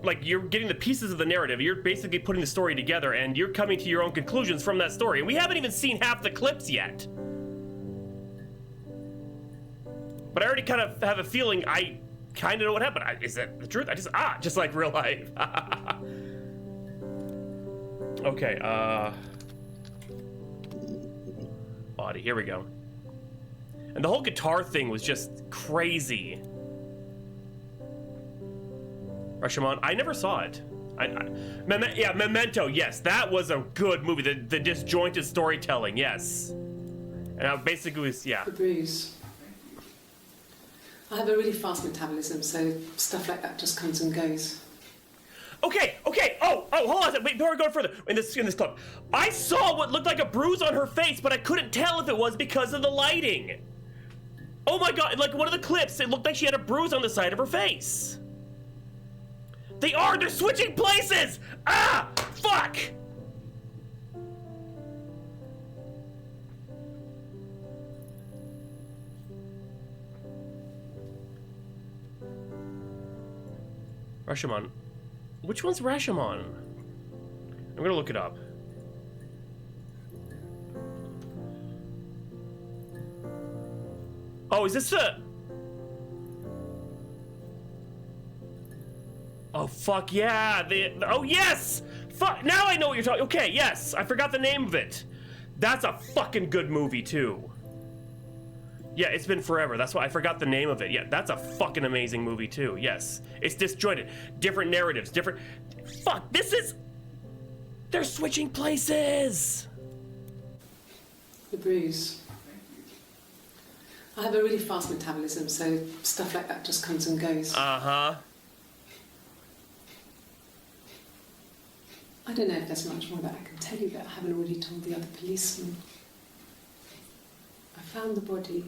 like, you're getting the pieces of the narrative. You're basically putting the story together and you're coming to your own conclusions from that story. And we haven't even seen half the clips yet. But I already kind of have a feeling I kind of know what happened. Is that the truth? Just like real life. Okay, body, here we go. And the whole guitar thing was just crazy. Rashomon, I never saw it. Memento, yes, that was a good movie. The disjointed storytelling, yes. And I basically was, yeah. the bruise. I have a really fast metabolism, so stuff like that just comes and goes. Okay. Oh, hold on. Wait, before we go further, in this clip, I saw what looked like a bruise on her face, but I couldn't tell if it was because of the lighting. Oh my god! Like one of the clips, it looked like she had a bruise on the side of her face. They're switching places. Ah, fuck. Rashomon. Which one's Rashomon? I'm gonna look it up. Oh, is this the... Oh, fuck yeah. Oh, yes! Fuck, now I know what you're talking... Okay, yes. I forgot the name of it. That's a fucking good movie, too. Yeah, it's been forever. That's why I forgot the name of it. Yeah, that's a fucking amazing movie, too. Yes. It's disjointed. Different narratives. Different... Fuck, this is... They're switching places! The bruise. I have a really fast metabolism, so stuff like that just comes and goes. Uh-huh. I don't know if there's much more that I can tell you that I haven't already told the other policemen. I found the body.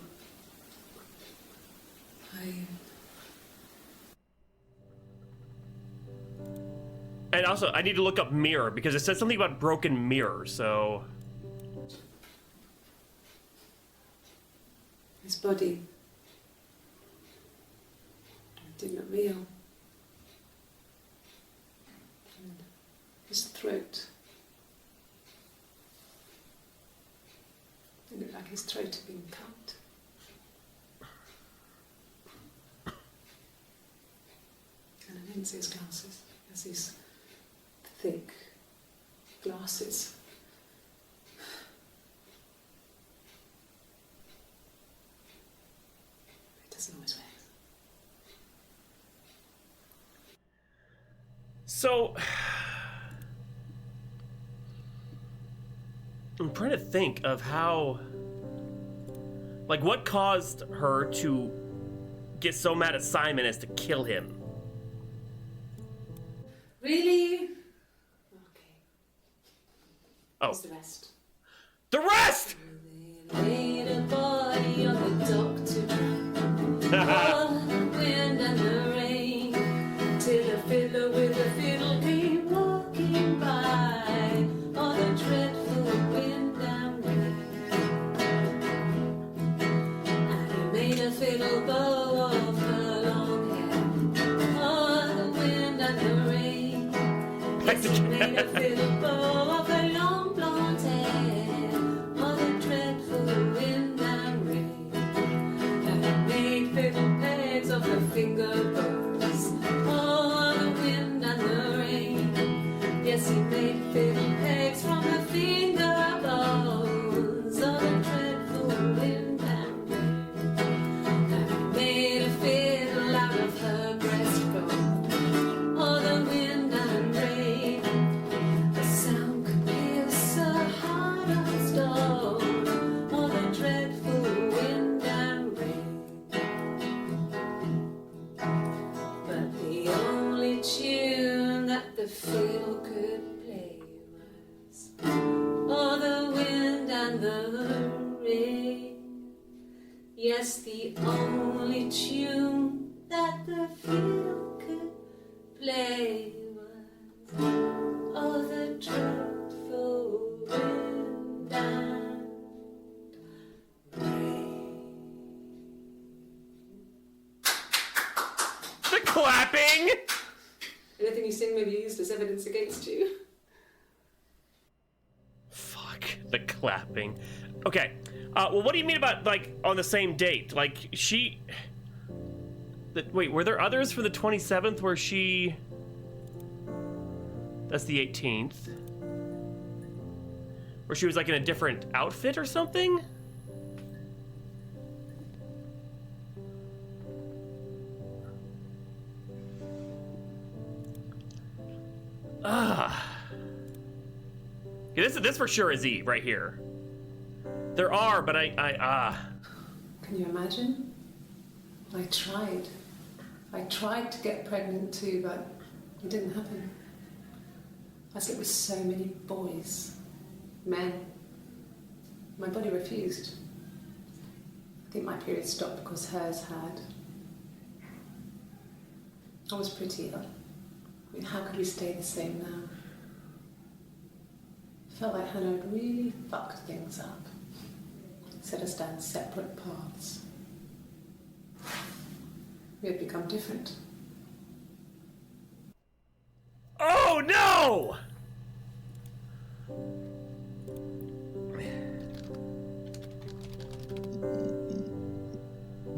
And also, I need to look up mirror, because it said something about broken mirror, so... His body. It didn't look real. And his throat. It looked like his throat had been cut. And I didn't see his glasses. He has these thick glasses. He doesn't always wear them. So... I'm trying to think of how... Like, what caused her to get so mad at Simon as to kill him? Really? Okay. Oh. What's the rest? The rest! They laid a body on the doctor. All the wind and the rain. Till a fiddler with a fiddle came walking by. All the dreadful wind and rain. And he made a fiddle bow of her long hair. All the wind and the rain. Yes, he made a fiddle bow of her long blonde hair. All the dreadful wind and rain. And he made fiddle pegs of her finger bows. All the wind and the rain. Yes, he made fiddle pegs from her finger bows. All the dreadful wind and rain. And he made a fiddle out of her breastbone. All the wind and rain. The sound could pierce a heart of stone. All the dreadful wind and rain. But the only tune that the fiddle could play was all the wind and the rain. Yes, the only tune that the fiddle could play was all the dreadful wind and rain. The clapping! Anything you sing may be used as evidence against you. Fuck, the clapping. Okay, well, what do you mean about, like, on the same date? Like, she... Wait, were there others for the 27th where she... That's the 18th. Where she was, like, in a different outfit or something? Yeah, this for sure is E right here. There are, but Can you imagine? I tried. I tried to get pregnant too, but it didn't happen. I slept with so many boys, men. My body refused. I think my period stopped because hers had. I was pretty ill. I mean, how could we stay the same now? I felt like Hannah had really fucked things up. Set us down separate paths. We had become different. Oh no!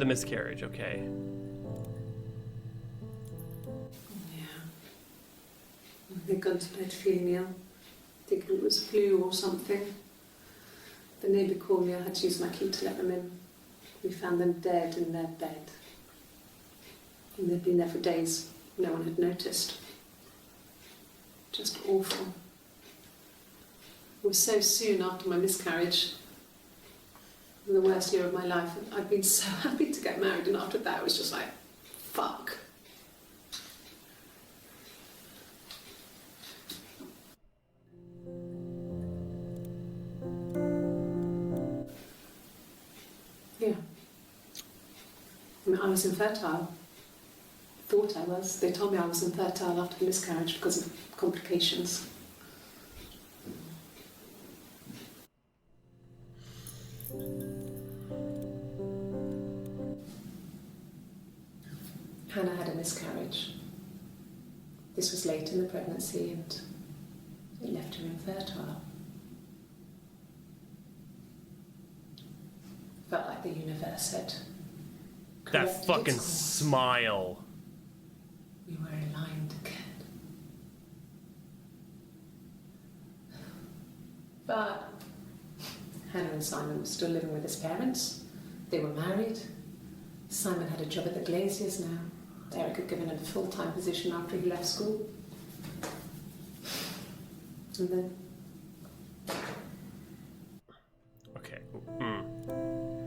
miscarriage, okay. Yeah. They'd gone to bed feeling ill, thinking it was flu or something. The neighbour called me, I had to use my key to let them in. We found them dead in their bed. And they'd been there for days. No one had noticed. Just awful. It was so soon after my miscarriage. The worst year of my life. I'd been so happy to get married, and after that it was just like, fuck. Yeah. I mean, I was infertile. Thought I was. They told me I was infertile after the miscarriage because of complications. Hannah had a miscarriage. This was late in the pregnancy and it left her infertile. Felt like the universe had That corrected fucking its course. smile. We were aligned again. But Hannah and Simon were still living with his parents. They were married. Simon had a job at the Glaziers now. Eric had given him a full-time position after he left school. And then Okay.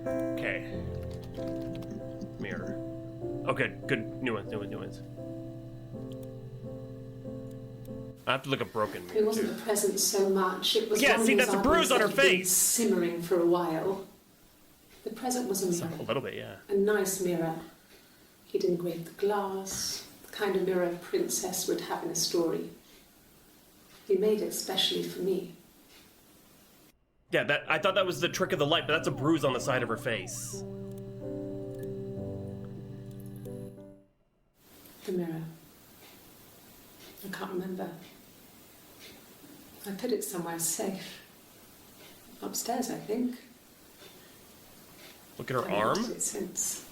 Okay. Mirror. Oh, good. Good. New ones. I have to look up broken it mirror, wasn't too. a present so much. It was Yeah, one of see, those that's a bruise arguments on her that had been face. simmering for a while. The present was a mirror. A little bit, yeah. A nice mirror. He'd engraved the glass, the kind of mirror a princess would have in a story. He made it specially for me. Yeah, that I thought that was the trick of the light, but that's a bruise on the side of her face. The mirror. I can't remember. I put it somewhere safe. Upstairs, I think. Look at her I haven't arm. looked at it since.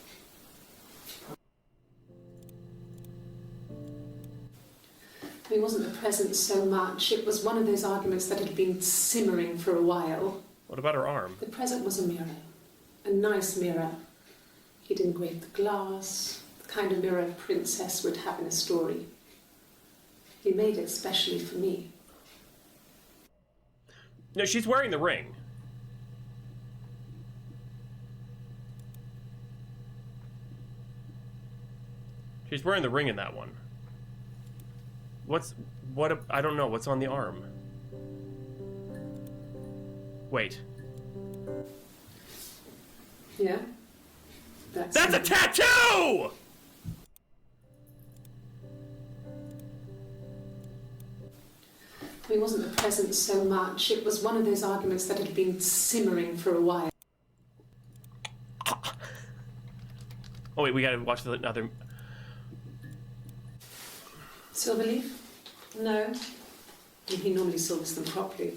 It wasn't a present so much. It was one of those arguments that had been simmering for a while. What about her arm? The present was a mirror. A nice mirror. He'd engraved the glass, the kind of mirror a princess would have in a story. He made it specially for me. No, she's wearing the ring. She's wearing the ring in that one. I don't know, what's on the arm? Wait. Yeah? That's a tattoo! It wasn't a present so much. It was one of those arguments that had been simmering for a while. Oh wait, we gotta watch the other. Silverleaf? No. He normally silvers them properly.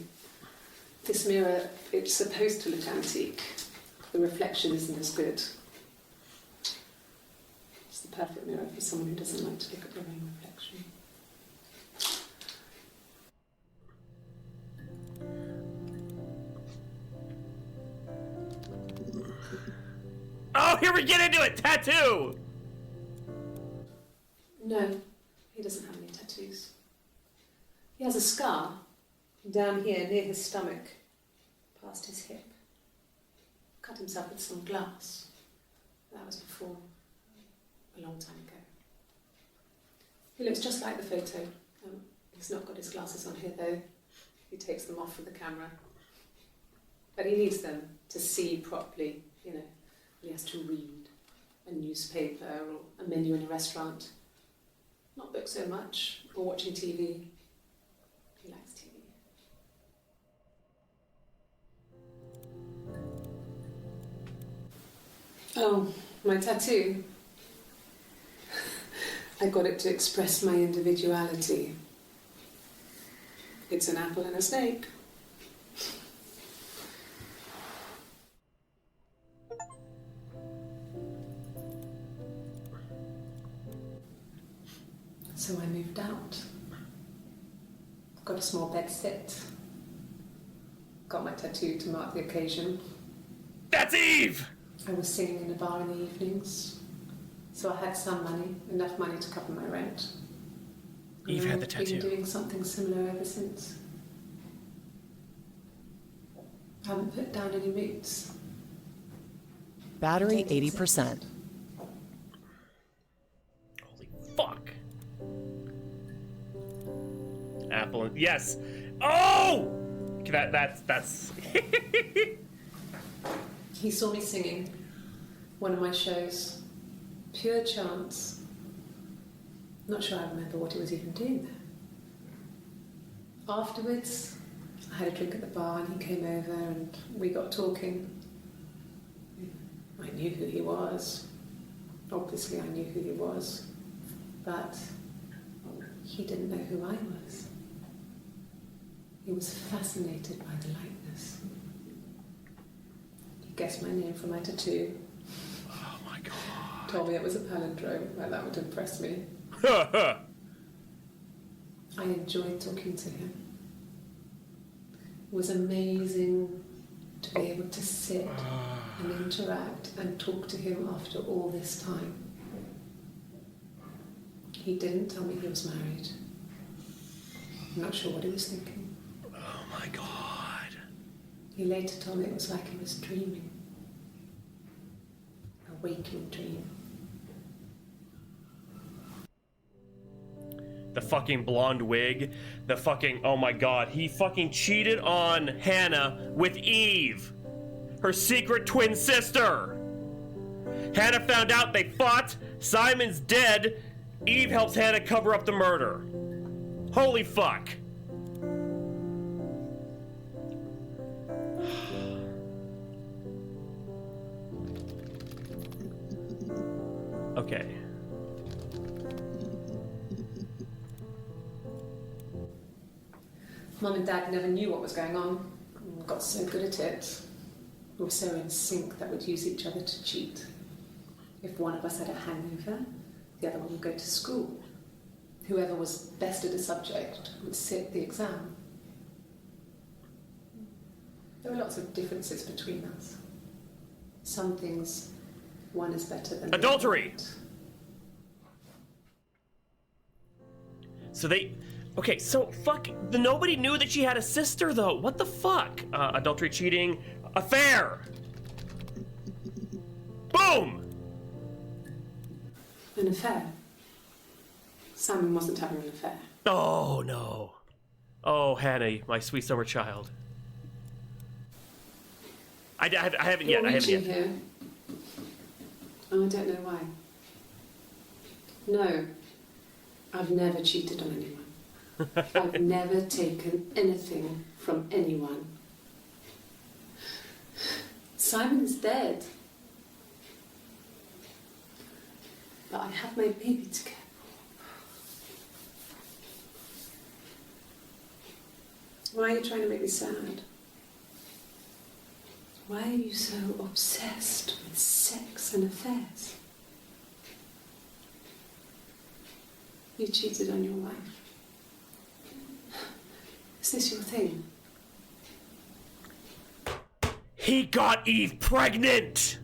This mirror, it's supposed to look antique. The reflection isn't as good. It's the perfect mirror for someone who doesn't like to look at their own reflection. Oh, here we get into it! Tattoo! No, he doesn't have any tattoos. He has a scar down here near his stomach, past his hip. Cut himself with some glass. That was before, a long time ago. He looks just like the photo. He's not got his glasses on here though. He takes them off with the camera. But he needs them to see properly, you know. He has to read a newspaper or a menu in a restaurant. Not books so much, or watching TV. He likes TV. Oh, my tattoo. I got it to express my individuality. It's an apple and a snake. So I moved out. Got a small bed sit. Got my tattoo to mark the occasion. That's Eve! I was singing in a bar in the evenings. So I had some money, enough money to cover my rent. Eve had the I've tattoo. been doing something similar ever since. I haven't put down any roots. Battery 80%. Holy fuck. Apple and... Yes! Oh! Okay, that's... He saw me singing one of my shows. Pure chance. Not sure I remember what he was even doing there. Afterwards, I had a drink at the bar and he came over and we got talking. I knew who he was. Obviously I knew who he was. But he didn't know who I was. He was fascinated by the likeness. He guessed my name from my tattoo. Oh my god. Told me it was a palindrome, like that would impress me. I enjoyed talking to him. It was amazing to be able to sit and interact and talk to him after all this time. He didn't tell me he was married. I'm not sure what he was thinking. Oh my god. He later told me it was like he was dreaming. A waking dream. The fucking blonde wig. The fucking... Oh my god. He fucking cheated on Hannah with Eve. Her secret twin sister. Hannah found out they fought. Simon's dead. Eve helps Hannah cover up the murder. Holy fuck. Okay. Mum and Dad never knew what was going on. Got so good at it. We were so in sync that we'd use each other to cheat. If one of us had a hangover, the other one would go to school. Whoever was best at a subject would sit the exam. There were lots of differences between us. Some things one is better than Adultery! the other. So they... Okay, so fuck... Nobody knew that she had a sister, though. What the fuck? Adultery, cheating, affair! Boom! An affair. Simon wasn't having an affair. Oh, no. Oh, Hannah, my sweet summer child. I haven't yet. You're I haven't reaching yet. here. Oh, I don't know why. No, I've never cheated on anyone. I've never taken anything from anyone. Simon's dead. But I have my baby to care for. Why are you trying to make me sad? Why are you so obsessed with sex and affairs? You cheated on your wife. Is this your thing? He got Eve pregnant!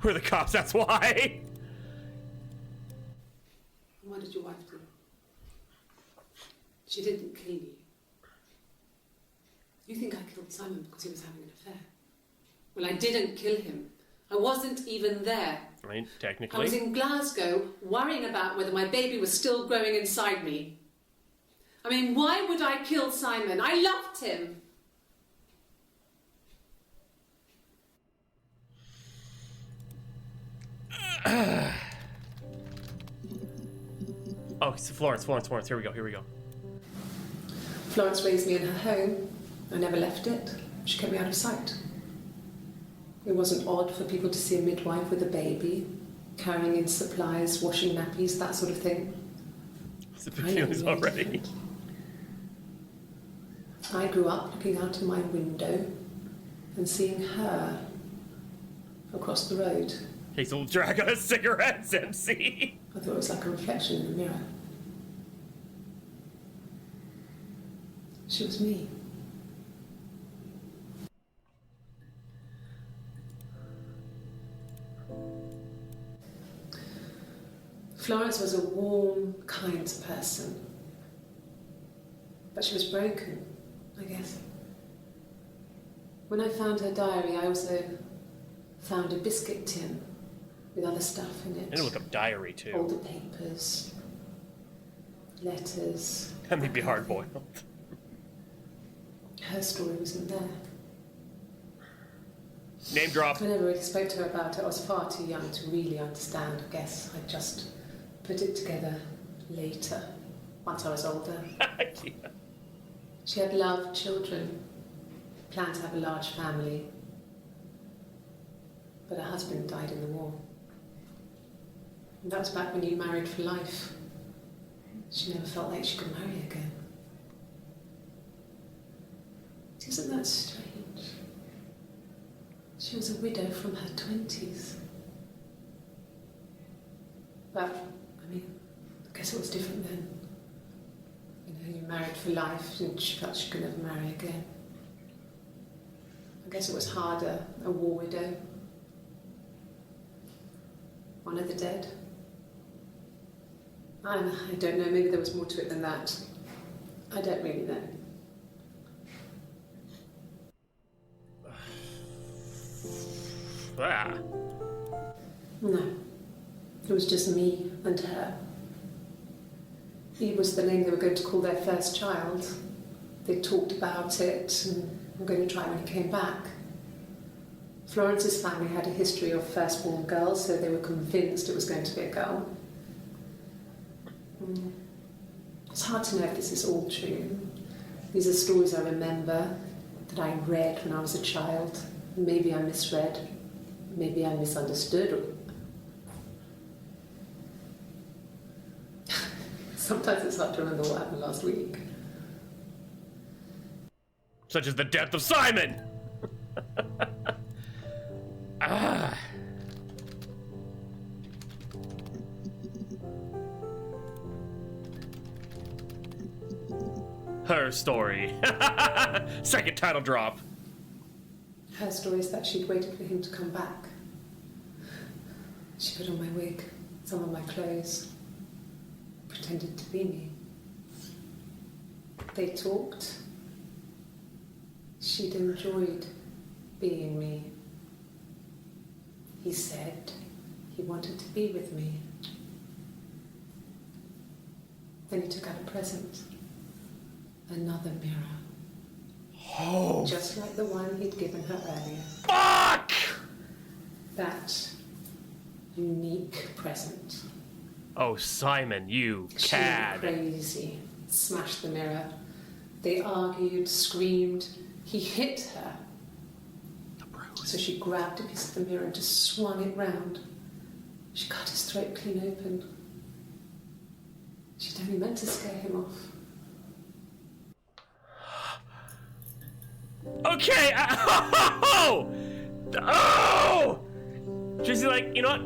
We're the cops, that's why! What did your wife do? She didn't kill you. You think I killed Simon because he was having an affair? Well, I didn't kill him. I wasn't even there. I mean, I was technically. in Glasgow worrying about whether my baby was still growing inside me. I mean, why would I kill Simon? I loved him. Oh, it's Florence, here we go. Florence raised me in her home. I never left it. She kept me out of sight. It wasn't odd for people to see a midwife with a baby, carrying in supplies, washing nappies, that sort of thing. It's a big feelings already. I grew up looking out of my window and seeing her across the road. Hazel drag on a cigarette, MC. I thought it was like a reflection in a mirror. She was me. Florence was a warm, kind person. But she was broken, I guess. When I found her diary, I also found a biscuit tin with other stuff in it. I need to look up diary too. Older papers, letters. That may be hard boiled. Her story wasn't there. Name drop. I never really spoke to her about it. I was far too young to really understand, I guess. I just put it together later, once I was older. Yeah. She had loved children, planned to have a large family, but her husband died in the war. And that was back when you married for life. She never felt like she could marry again. Isn't that strange? She was a widow from her 20s. But, I mean, I guess it was different then. You know, you married for life and she felt she could never marry again. I guess it was harder, a war widow. One of the dead. I don't know, maybe there was more to it than that. I don't really know. Ah. No, it was just me and her. He was the name they were going to call their first child. They talked about it and were going to try when he came back. Florence's family had a history of firstborn girls, so they were convinced it was going to be a girl. It's hard to know if this is all true. These are stories I remember, that I read when I was a child. Maybe I misread, maybe I misunderstood. Sometimes it's hard to remember what happened last week. Such as the death of Simon! Ah. Her story. Second title drop. Her story is that she'd waited for him to come back. She put on my wig, some of my clothes, pretended to be me. They talked. She'd enjoyed being me. He said he wanted to be with me. Then he took out a present. Another mirror. Oh. Just like the one he'd given her earlier. Fuck! That unique present. Oh, Simon, you She cad. went crazy. Smashed the mirror. They argued, screamed. He hit her. The bruise. So she grabbed a piece of the mirror and just swung it round. She cut his throat clean open. She'd only meant to scare him off. Okay. Oh! Oh! She's like, you know what?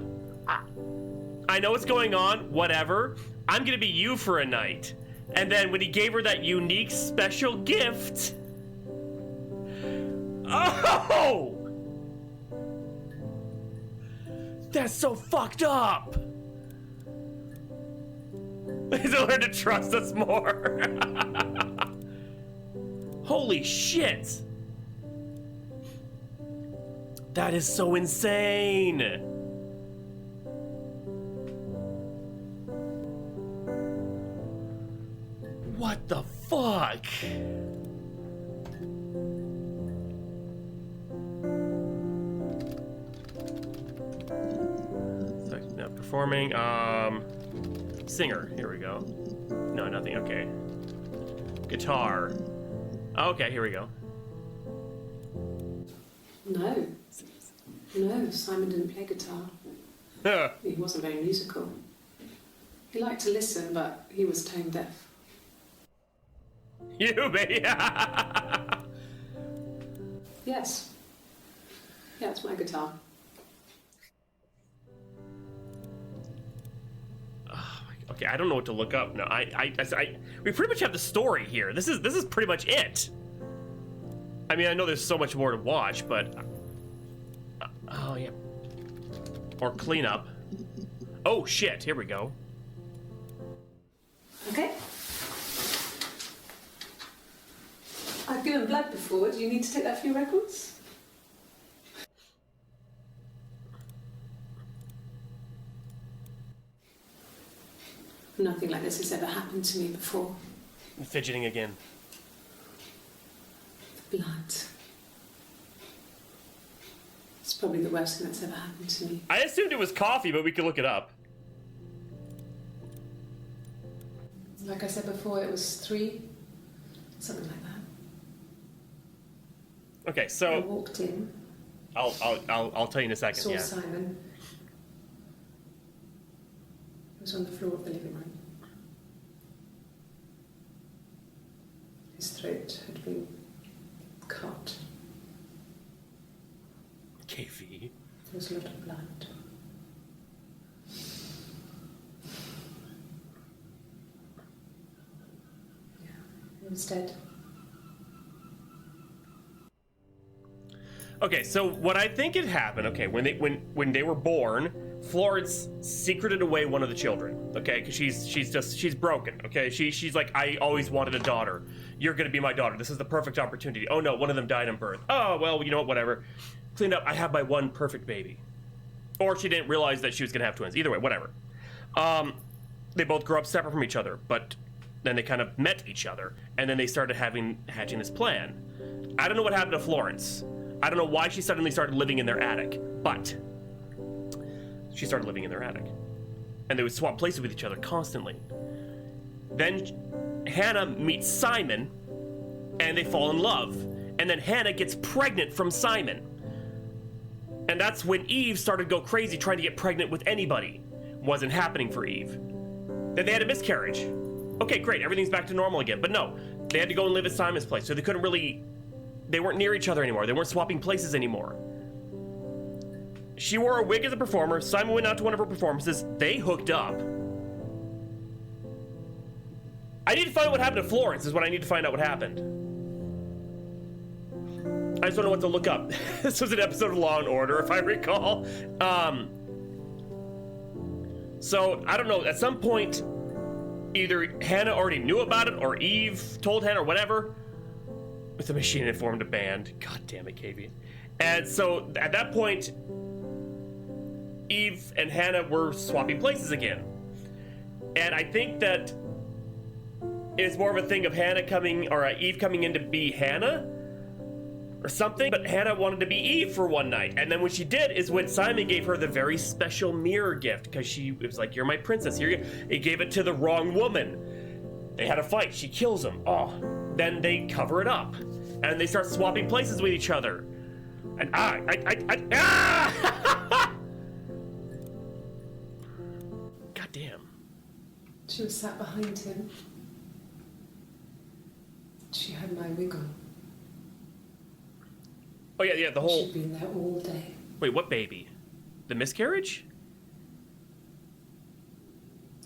I know what's going on. Whatever. I'm gonna be you for a night. And then when he gave her that unique special gift. Oh! That's so fucked up. He's learned to trust us more. Holy shit. That is so insane. What the fuck? So, now performing, singer, here we go. No, nothing, okay. Guitar. Okay, here we go. No. No, Simon didn't play guitar. He wasn't very musical. He liked to listen, but he was tone deaf. You, baby. Yes. Yeah, it's my guitar. Okay, I don't know what to look up. No, we pretty much have the story here. This is pretty much it. I mean, I know there's so much more to watch, but oh yeah, or clean up. Oh shit! Here we go. Okay. I've given blood before. Do you need to take that for your records? Nothing like this has ever happened to me before. I'm fidgeting again. The blood. It's probably the worst thing that's ever happened to me. I assumed it was coffee, but we could look it up. Like I said before, it was 3, something like that. Okay, I so walked in, I'll tell you in a second. saw Yeah. Simon. He was on the floor of the living room. His throat had been cut. KV. There was a lot of blood. Yeah, he was dead. Okay, so what I think had happened, okay, when they were born, Florence secreted away one of the children, okay, because she's broken, okay, she's like, I always wanted a daughter. You're gonna be my daughter. This is the perfect opportunity. Oh no, one of them died in birth. Oh well, you know what? Whatever. Cleaned up. I have my one perfect baby. Or she didn't realize that she was gonna have twins. Either way, whatever. They both grew up separate from each other, but then they kind of met each other, and then they started hatching this plan. I don't know what happened to Florence. I don't know why she suddenly started living in their attic, but she started living in their attic. And they would swap places with each other constantly. Then Hannah meets Simon, and they fall in love. And then Hannah gets pregnant from Simon. And that's when Eve started to go crazy trying to get pregnant with anybody. Wasn't happening for Eve. Then they had a miscarriage. Okay, great, everything's back to normal again. But no, they had to go and live at Simon's place, so they weren't near each other anymore. They weren't swapping places anymore. She wore a wig as a performer. Simon went out to one of her performances. They hooked up. I need to find out what happened to Florence is what I need to find out what happened. I just don't know what to look up. This was an episode of Law & Order, if I recall. So, I don't know. At some point, either Hannah already knew about it, or Eve told Hannah, or whatever. With the machine it formed a band. God damn it, Kavian. And so at that point, Eve and Hannah were swapping places again. And I think that it's more of a thing of Hannah coming, or Eve coming in to be Hannah or something. But Hannah wanted to be Eve for one night. And then what she did is when Simon gave her the very special mirror gift, because it was like, you're my princess. He gave it to the wrong woman. They had a fight. She kills him. Oh. Then they cover it up, and they start swapping places with each other. And God damn. She was sat behind him. She had my wig on. Oh yeah, the whole. She'd been there all day. Wait, what baby? The miscarriage?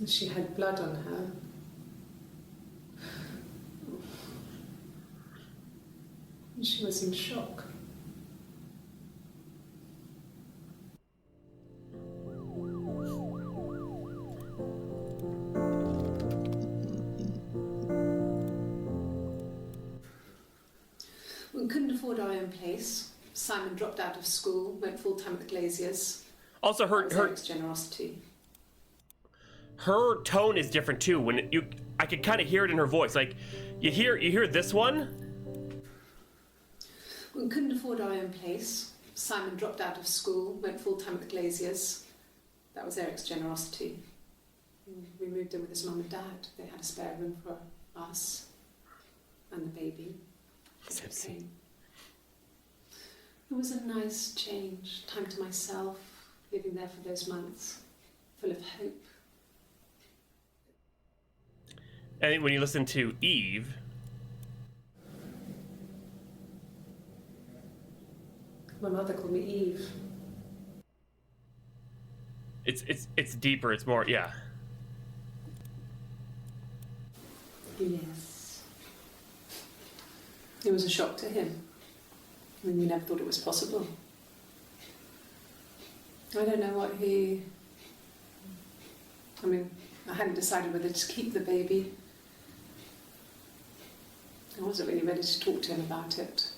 She had blood on her. She was in shock. We couldn't afford our own place. Simon dropped out of school, went full-time at the Glaziers. Also, her Eric's generosity. Her tone is different too. I could kind of hear it in her voice. Like, you hear this one. We couldn't afford our own place. Simon dropped out of school, went full-time at the Glaziers. That was Eric's generosity. We moved in with his mum and dad. They had a spare room for us and the baby. It was a nice change, time to myself, living there for those months, full of hope. And when you listen to Eve, my mother called me Eve. it's deeper. It's more, yeah. Yes. It was a shock to him. I mean, we never thought it was possible. I don't know what he... I mean, I hadn't decided whether to keep the baby. I wasn't really ready to talk to him about it.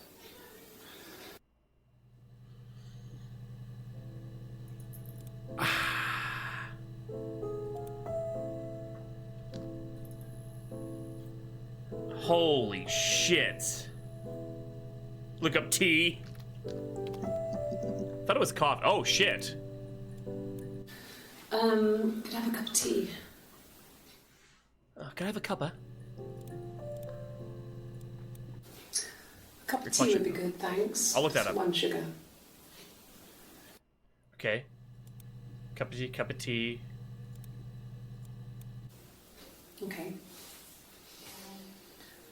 Holy shit. Look up tea. Thought it was coffee. Oh shit. Could I have a cup of tea? Can I have a cuppa? A cup of tea would be good, thanks. I'll look that up. 1 sugar. Okay. Cup of tea. Okay.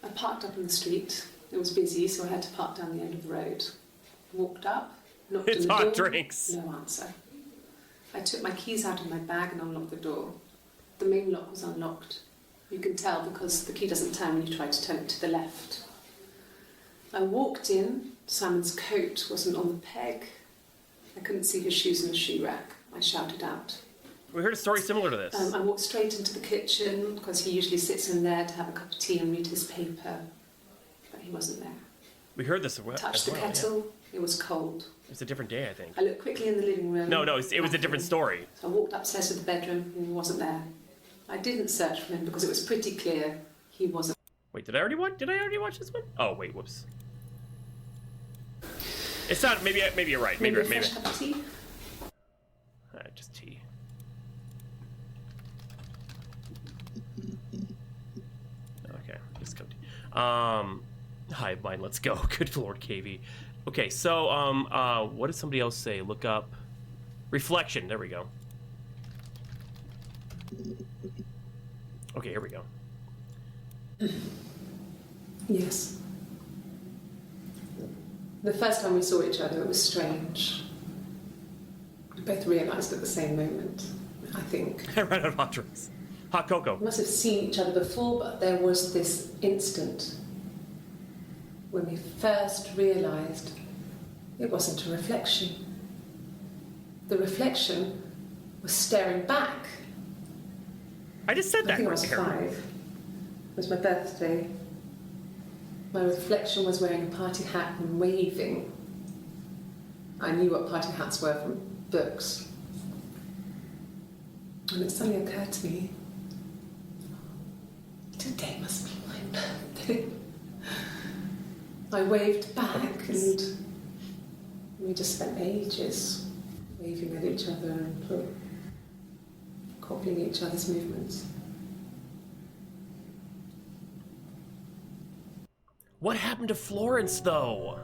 I parked up on the street. It was busy, so I had to park down the end of the road. Walked up, knocked on It's the hot door. drinks. No answer. I took my keys out of my bag and unlocked the door. The main lock was unlocked. You can tell because the key doesn't turn when you try to turn it to the left. I walked in. Simon's coat wasn't on the peg. I couldn't see his shoes in the shoe rack. I shouted out. We heard a story similar to this. I walked straight into the kitchen because he usually sits in there to have a cup of tea and read his paper. But he wasn't there. We heard this as well. Touched the kettle. It was cold. It was a different day, I think. I looked quickly in the living room. No, it was a different story. So I walked upstairs to the bedroom and he wasn't there. I didn't search for him because it was pretty clear he wasn't. Wait, did I already watch this one? Oh, wait, whoops. It's not, maybe you're right. Maybe a Maybe. fresh cup of tea? Just tea. Okay, just cup of tea. Hive mind, let's go. Good Lord, KV. Okay, so, what did somebody else say? Look up reflection. There we go. Okay, here we go. Yes. The first time we saw each other, it was strange. We both realised at the same moment, I think. I ran out of hot drinks. Hot cocoa. We must have seen each other before, but there was this instant when we first realised it wasn't a reflection. The reflection was staring back. I just said I that think I right was here. 5. It was my birthday. My reflection was wearing a party hat and waving. I knew what party hats were from books. And it suddenly occurred to me, today must be my birthday. I waved back and we just spent ages waving at each other and copying each other's movements. What happened to Florence, though?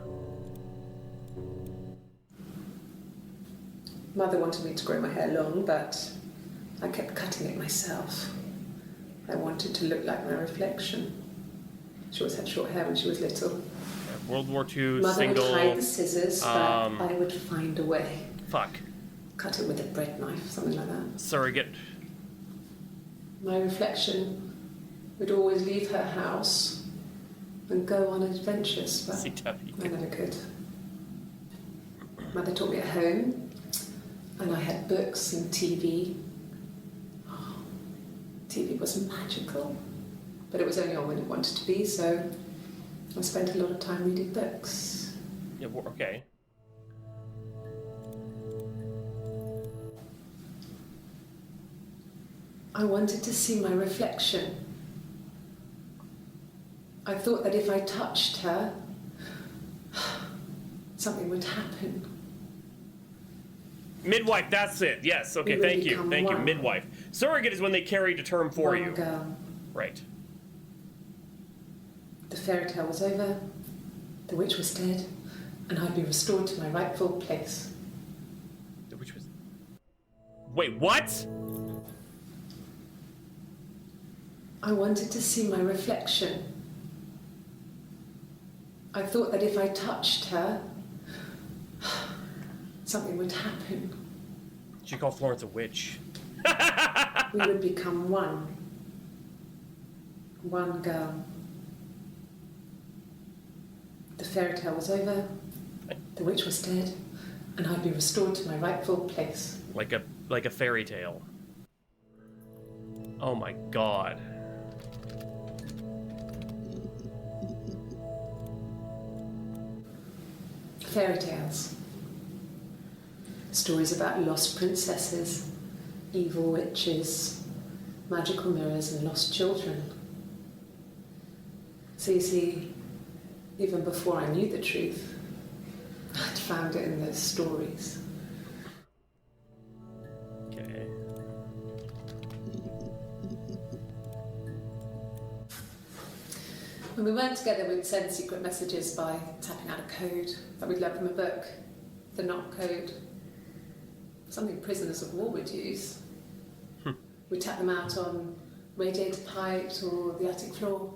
Mother wanted me to grow my hair long, but I kept cutting it myself. I wanted to look like my reflection. She always had short hair when she was little. World War II, Mother single. would hide the scissors, but I would find a way. Fuck. Cut it with a bread knife, something like that. Surrogate. My reflection would always leave her house and go on adventures, but CW. I never could. Mother taught me at home, and I had books and TV. Oh, TV was magical, but it was only on when it wanted to be, so I spent a lot of time reading books. Yeah, okay. I wanted to see my reflection. I thought that if I touched her, something would happen. Midwife, that's it. Yes, okay, We would thank you. become Thank you. one. Midwife. Surrogate is when they carried a term for One you. girl. Right. The fairy tale was over, the witch was dead, and I'd be restored to my rightful place. The witch was... Wait, what? I wanted to see my reflection. I thought that if I touched her, something would happen. She called Florence a witch. We would become one. One girl. The fairy tale was over, the witch was dead, and I'd be restored to my rightful place. Like a fairy tale. Oh my god. Fairy tales. Stories about lost princesses, evil witches, magical mirrors, and lost children. So you see, even before I knew the truth, I'd found it in those stories. Okay. When we weren't together, we'd send secret messages by tapping out a code that we'd learned from a book, the knock code. Something prisoners of war would use. We'd tap them out on radiator pipes or the attic floor.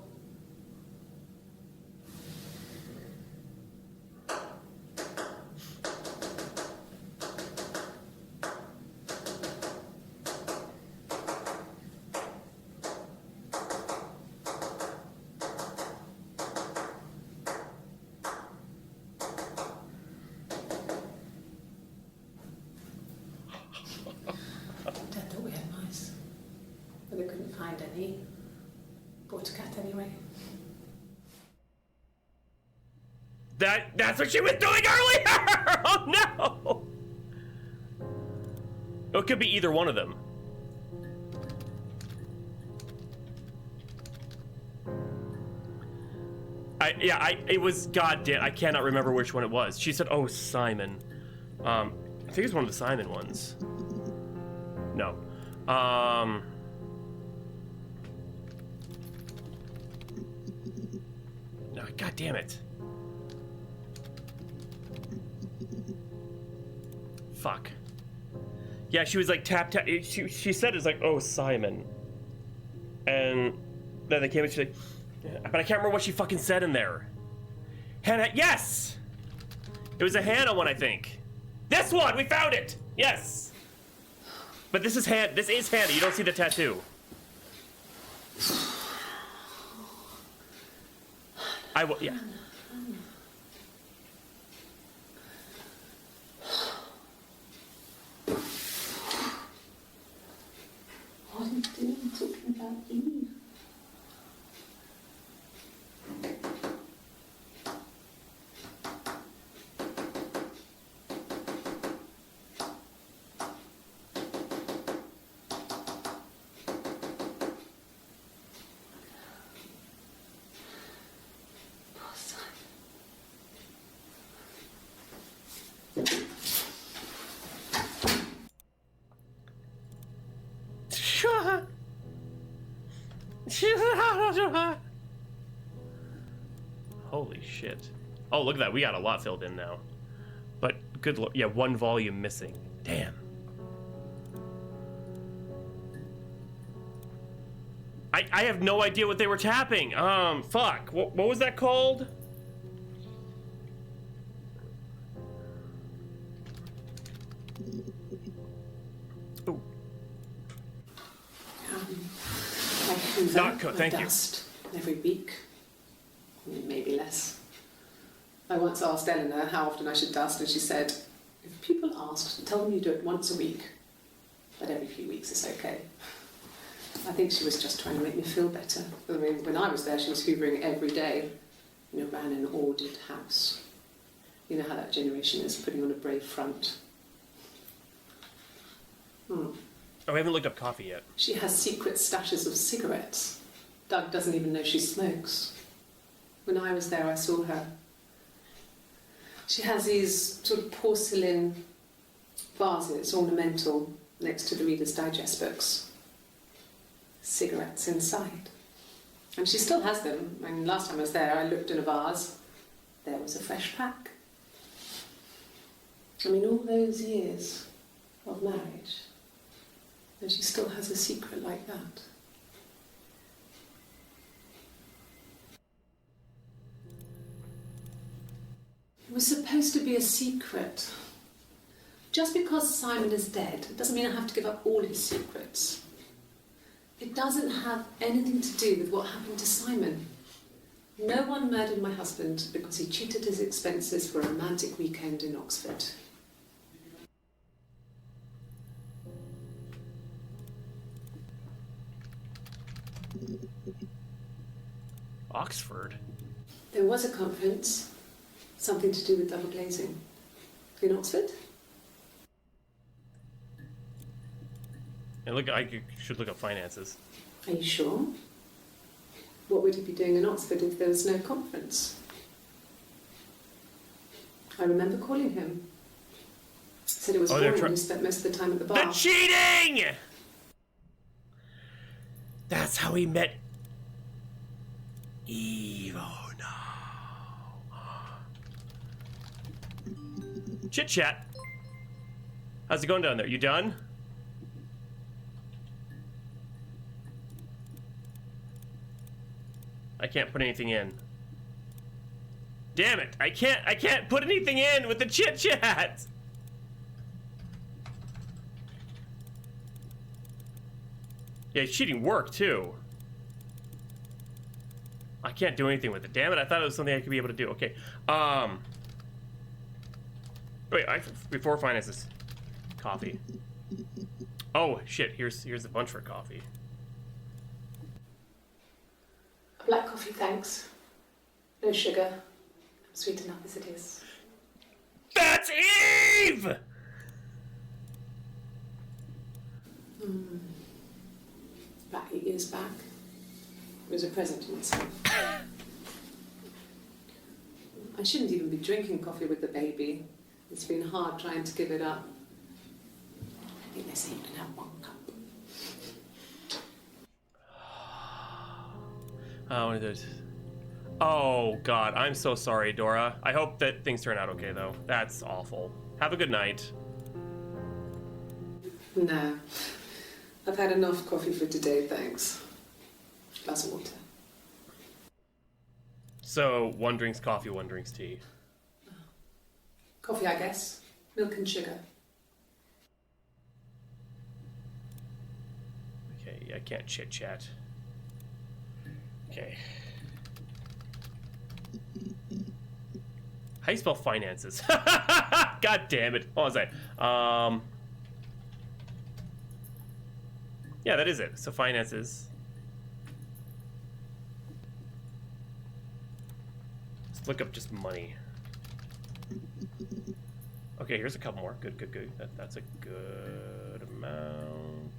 Dad thought we had mice, but they couldn't find any. Bought a cat anyway. That's what she was doing earlier! Oh no! It could be either one of them. It was, goddamn, I cannot remember which one it was. She said, oh, Simon. I think it's one of the Simon ones. No. No, god damn it. Fuck. Yeah, she was like tap. She said it's like, oh, Simon. And then they came and she's like, yeah, but I can't remember what she fucking said in there. Hannah, yes! It was a Hannah one, I think. This one, we found it! Yes! But this is Hannah, you don't see the tattoo. Yeah. What are you doing talking about Eve? Holy shit. Oh, look at that. We got a lot filled in now. But good lord. Yeah, one volume missing. Damn. I have no idea what they were tapping. Fuck. What was that called? Oh. Thank you. Dust every week. Maybe less. I once asked Eleanor how often I should dust, and she said, if people asked, tell them you do it once a week, but every few weeks is okay. I think she was just trying to make me feel better. I mean, when I was there, she was hoovering every day. Ran an ordered house. You know how that generation is, putting on a brave front. Oh, we haven't looked up coffee yet. She has secret stashes of cigarettes. Doug doesn't even know she smokes. When I was there, I saw her. She has these sort of porcelain vases, ornamental, next to the Reader's Digest books. Cigarettes inside. And she still has them. I mean, last time I was there, I looked in a vase. There was a fresh pack. I mean, all those years of marriage, and she still has a secret like that. It was supposed to be a secret. Just because Simon is dead, it doesn't mean I have to give up all his secrets. It doesn't have anything to do with what happened to Simon. No one murdered my husband because he cheated his expenses for a romantic weekend in Oxford. Oxford? There was a conference, something to do with double glazing. In Oxford? And look, should look up finances. Are you sure? What would he be doing in Oxford if there was no conference? I remember calling him. Said it was boring and he spent most of the time at the bar. The cheating! That's how he met Eve. Oh no. Chit chat. How's it going down there? You done? I can't put anything in. Damn it! I can't put anything in with the chit chat. Yeah, he's cheating work too. I can't do anything with it. Damn it! I thought it was something I could be able to do. Okay. Wait. Before finances, coffee. Oh shit! Here's a bunch for coffee. A black coffee, thanks. No sugar. I'm sweet enough as it is. That's Eve! About 8 years back. It was a present to myself. I shouldn't even be drinking coffee with the baby. It's been hard trying to give it up. I think they say you can have 1 cup. One of those. Oh god, I'm so sorry, Dora. I hope that things turn out okay though. That's awful. Have a good night. No. I've had enough coffee for today, thanks. Glass of water. So, one drinks coffee, one drinks tea. Coffee, I guess. Milk and sugar. Okay, I can't chit chat. Okay. How do you spell finances? God damn it. What was I? Yeah, that is it. So finances. Let's look up just money. Okay, here's a couple more. Good, good, good. That's a good amount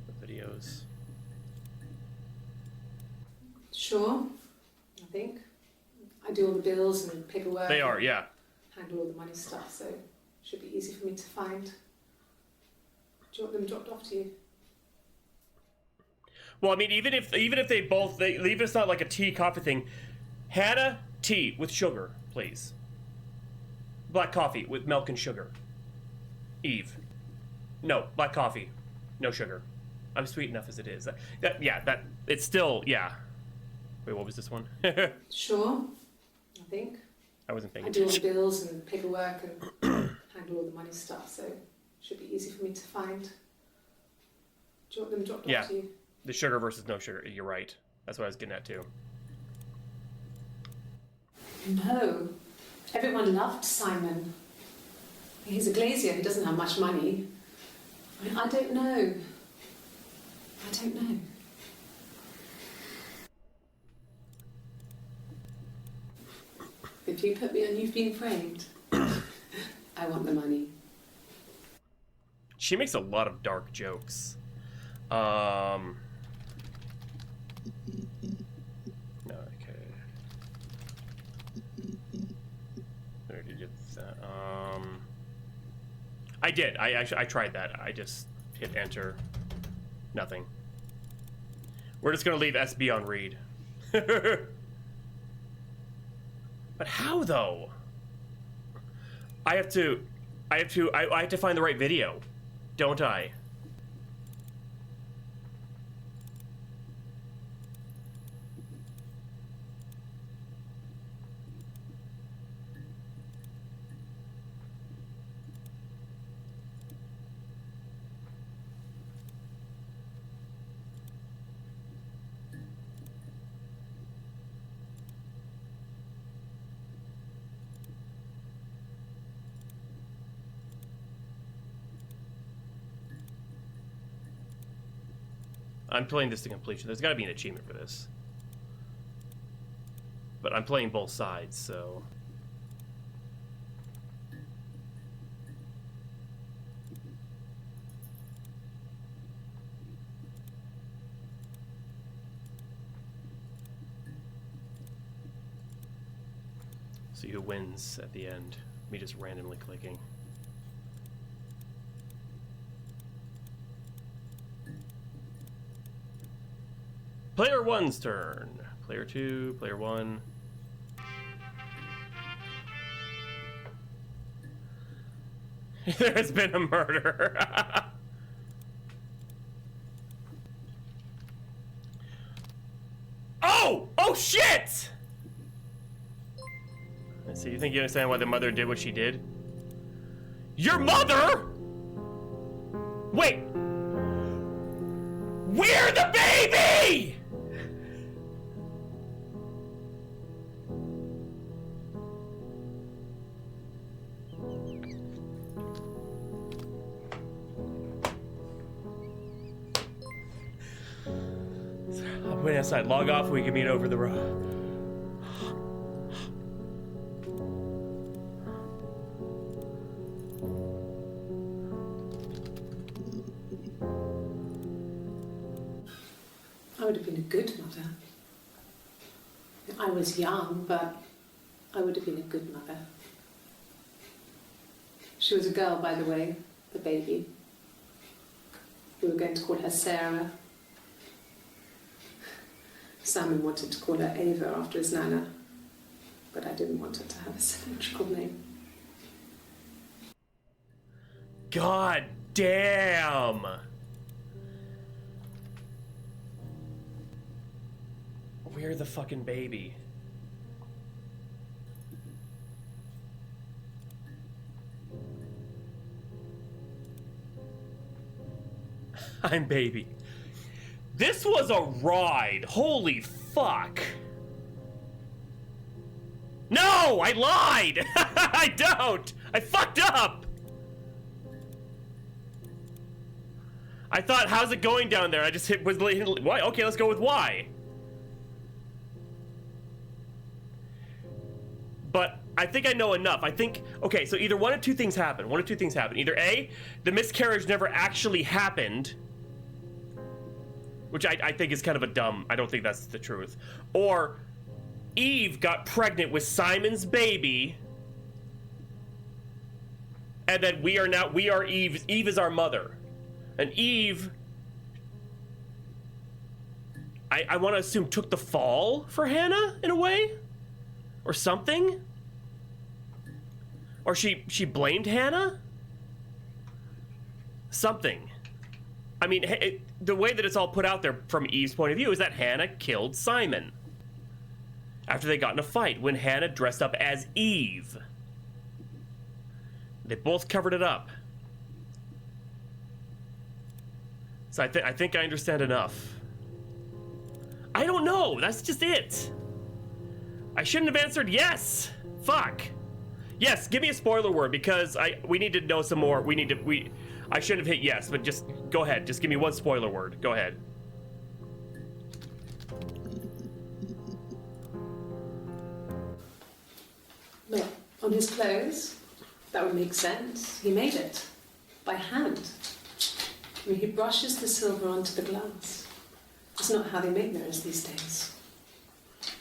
of videos. Sure, I think. I do all the bills and paperwork. They are, yeah. Handle all the money stuff, so it should be easy for me to find. Do you want them dropped off to you? Well, I mean, even if they both, even if it's not like a tea coffee thing, Hannah, tea with sugar, please. Black coffee with milk and sugar. Eve, no, black coffee, no sugar. I'm sweet enough as it is. That it's still, yeah. Wait, what was this one? Sure, I think. I wasn't paying I do all the attention. bills and paperwork and handle all the money stuff, so it should be easy for me to find. Do you want them dropped off to you? The sugar versus no sugar. You're right. That's what I was getting at too. No. Everyone loved Simon. He's a glazier. He doesn't have much money. I don't know. I don't know. If you put me on You've Been Framed, I want the money. She makes a lot of dark jokes. No, okay. I already did that. I did. I tried that. I just hit enter. Nothing. We're just gonna leave SB on read. But how though? I have to find the right video, don't I? I'm playing this to completion. There's got to be an achievement for this. But I'm playing both sides, so... See who wins at the end. Me just randomly clicking. Player 1's turn. Player 2, player 1. There has been a murder. Oh! Oh shit! Let's see, you think you understand why the mother did what she did? Your mother? Wait! We're the baby! I'm waiting outside. Log off. We can meet over the road. I would have been a good mother. I was young, but I would have been a good mother. She was a girl, by the way, the baby. We were going to call her Sarah. Simon wanted to call her Ava after his nana, but I didn't want her to have a symmetrical name. God damn! We're the fucking baby. I'm baby. This was a ride. Holy fuck. No, I lied. I don't. I fucked up. I thought, how's it going down there? I just hit why? Okay, let's go with Y. But I think I know enough. I think, okay, so either one of two things happen. One of two things happen. Either A, the miscarriage never actually happened, which I think is kind of a dumb, I don't think that's the truth. Or Eve got pregnant with Simon's baby, and then we are Eve. Eve is our mother. And Eve, I want to assume, took the fall for Hannah in a way? Or something? Or she blamed Hannah? Something. I mean, the way that it's all put out there from Eve's point of view is that Hannah killed Simon after they got in a fight when Hannah dressed up as Eve. They both covered it up. So I think I understand enough. I don't know. That's just it. I shouldn't have answered yes. Fuck. Yes, give me a spoiler word because we need to know some more. I shouldn't have hit yes, but just go ahead. Just give me one spoiler word. Go ahead. Well, on his clothes, that would make sense. He made it by hand. I mean, he brushes the silver onto the glass. It's not how they make mirrors these days.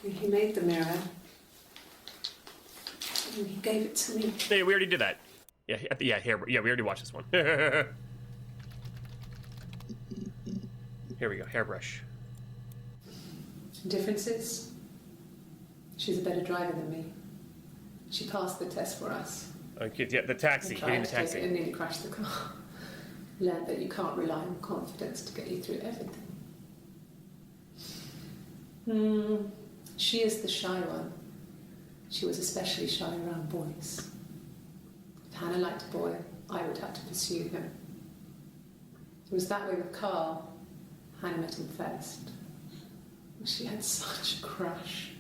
I mean, he made the mirror, and he gave it to me. Hey, we already did that. Yeah, here, we already watched this one. Here we go, hairbrush. Differences? She's a better driver than me. She passed the test for us. Okay, yeah, the taxi, hitting the taxi. And nearly crashed the car. Learned that you can't rely on confidence to get you through everything. She is the shy one. She was especially shy around boys. If Hannah liked a boy, I would have to pursue him. It was that way with Carl. Hannah met him first. She had such a crush.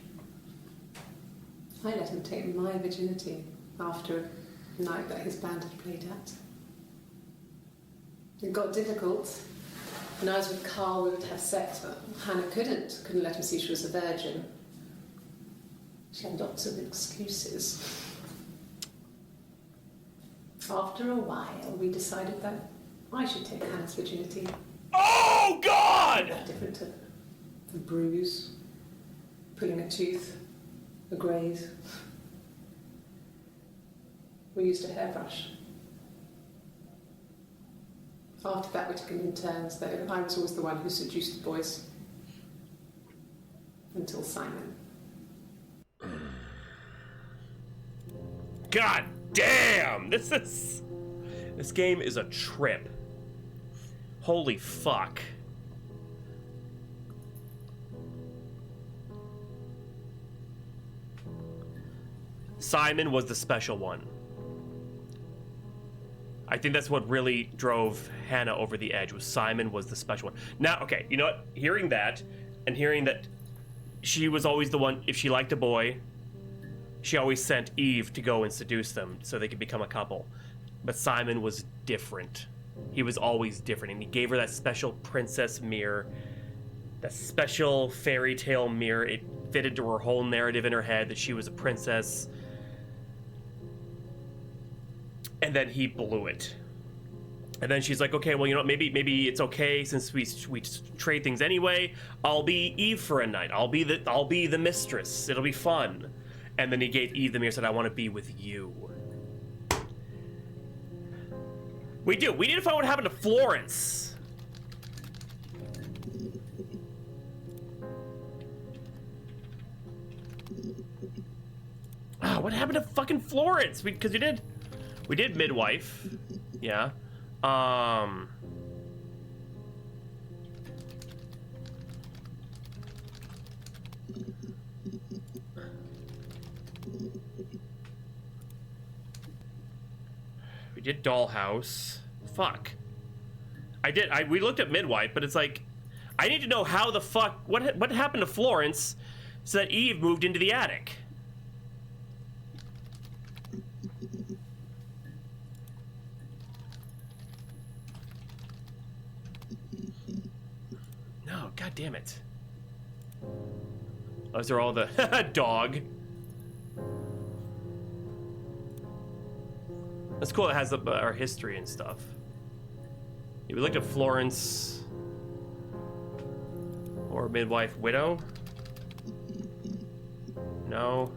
I let him take my virginity after a night that his band had played at. It got difficult. When I was with Carl, we would have sex, but Hannah couldn't let him see she was a virgin. She had lots of excuses. After a while, we decided that I should take Hannah's virginity. Oh, God! That different to a bruise, pulling a tooth, a graze. We used a hairbrush. After that, we took it in turns, though. I was always the one who seduced the boys. Until Simon. God damn! This game is a trip. Holy fuck. Simon was the special one. I think that's what really drove Hannah over the edge, was Simon was the special one. Now, okay, you know what? Hearing that, and hearing that she was always the one, if she liked a boy, she always sent Eve to go and seduce them so they could become a couple. But Simon was different. He was always different, and he gave her that special princess mirror, that special fairy tale mirror. It fitted to her whole narrative in her head that she was a princess. And then he blew it. And then she's like, okay, well, you know what, maybe it's okay since we trade things anyway. I'll be Eve for a night. I'll be the mistress. It'll be fun. And then he gave Eve the mirror and said, I want to be with you. We need to find out what happened to Florence. Ah, what happened to fucking Florence? Because we did midwife. Yeah. We did dollhouse. Fuck. We looked at midwife, but it's like, I need to know how the fuck, what happened to Florence so that Eve moved into the attic. No, god damn it. Those are all the dog. That's cool. It has our history and stuff. Yeah, we looked at Florence or midwife widow. No.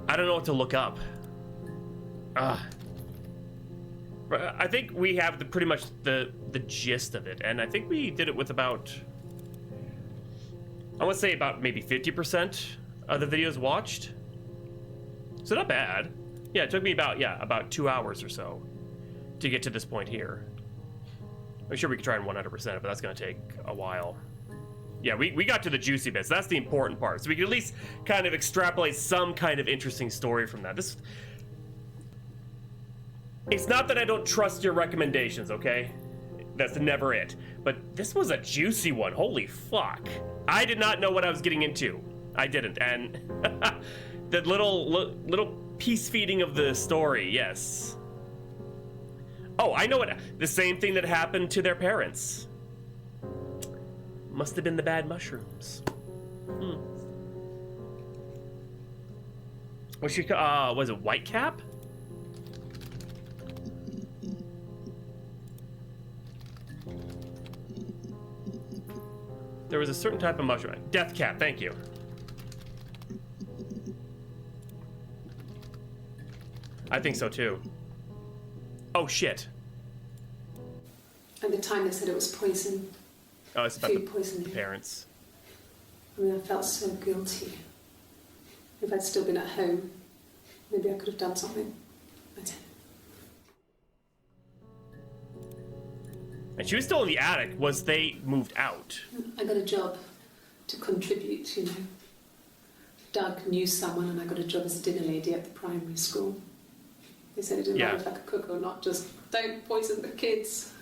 I don't know what to look up. I think we have pretty much the gist of it, and I think we did it with about, I want to say about maybe 50% of the videos watched. So not bad. Yeah, it took me about 2 hours or so to get to this point here. I'm sure we could try and 100% it, but that's going to take a while. Yeah, we got to the juicy bits. That's the important part. So we can at least kind of extrapolate some kind of interesting story from that. It's not that I don't trust your recommendations, okay? That's never it. But this was a juicy one. Holy fuck. I did not know what I was getting into. I didn't. And the little piece feeding of the story, yes. Oh, I know what. The same thing that happened to their parents. Must have been the bad mushrooms. Was it Whitecap? There was a certain type of mushroom. Death cap, thank you. I think so too. Oh shit. At the time they said it was poison. Oh, it's about Food poisoning. the parents. I mean, I felt so guilty. If I'd still been at home, maybe I could have done something. I didn't. And she was still in the attic. Was they moved out? I got a job to contribute, you know. Doug knew someone and I got a job as a dinner lady at the primary school. They said it didn't matter if I could cook or not, just don't poison the kids.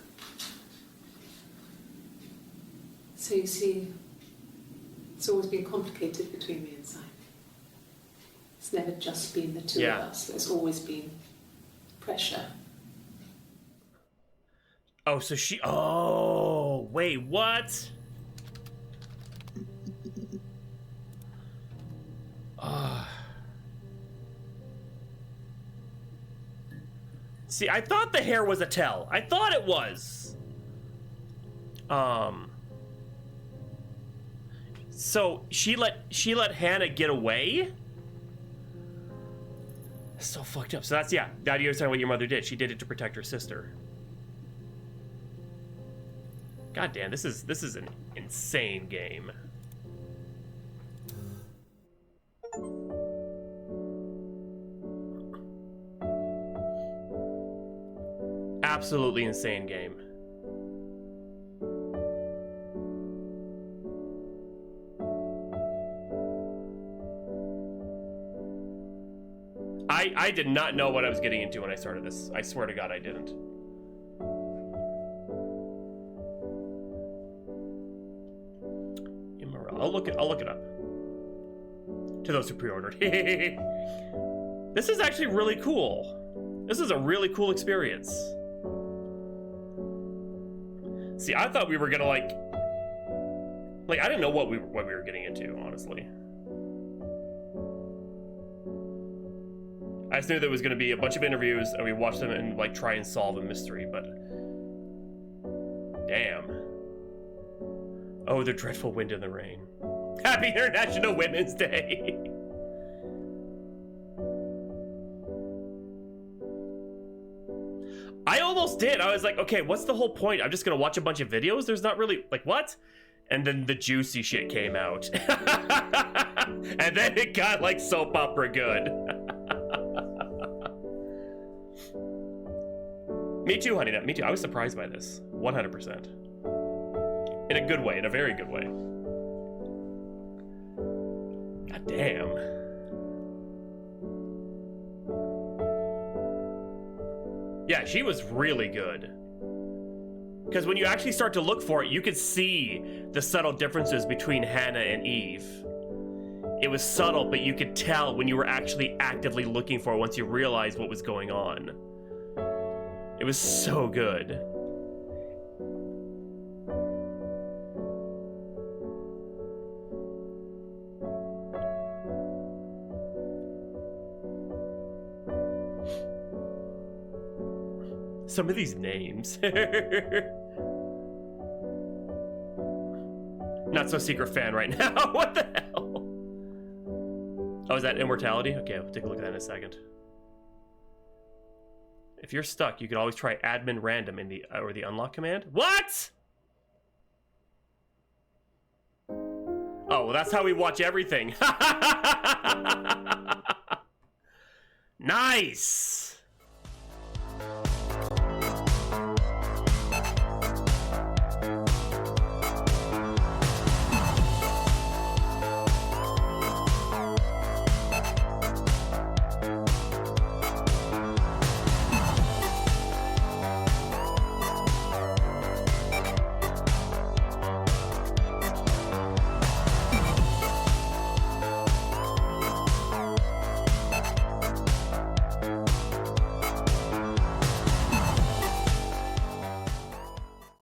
So you see, it's always been complicated between me and Simon. It's never just been the two of us. There's always been pressure. Oh, so she... Oh, wait, what? See, I thought the hair was a tell. I thought it was. So she let Hannah get away? That's so fucked up. So that's, yeah, now you understand what your mother did. She did it to protect her sister. God damn, this is an insane game. Absolutely insane game. I did not know what I was getting into when I started this. I swear to God, I didn't. I'll look it up. To those who pre-ordered. This is actually really cool. This is a really cool experience. See, I thought we were gonna like I didn't know what we were getting into, honestly. I just knew there was gonna be a bunch of interviews and we watched them and like try and solve a mystery, but damn. Oh, the dreadful wind and the rain. Happy International Women's Day. I almost did. I was like, okay, what's the whole point? I'm just gonna watch a bunch of videos? There's not really, like, what? And then the juicy shit came out. And then it got, like, soap opera good. Me too, honey. Me too. I was surprised by this. 100%. In a good way. In a very good way. God damn. Yeah, she was really good. Because when you actually start to look for it, you could see the subtle differences between Hannah and Eve. It was subtle, but you could tell when you were actually actively looking for it once you realized what was going on. It was so good. Some of these names. Not so secret fan right now. What the hell? Oh, is that immortality? Okay, I'll take a look at that in a second. If you're stuck, you can always try admin random in the or the unlock command. What? Oh, well, that's how we watch everything. Nice.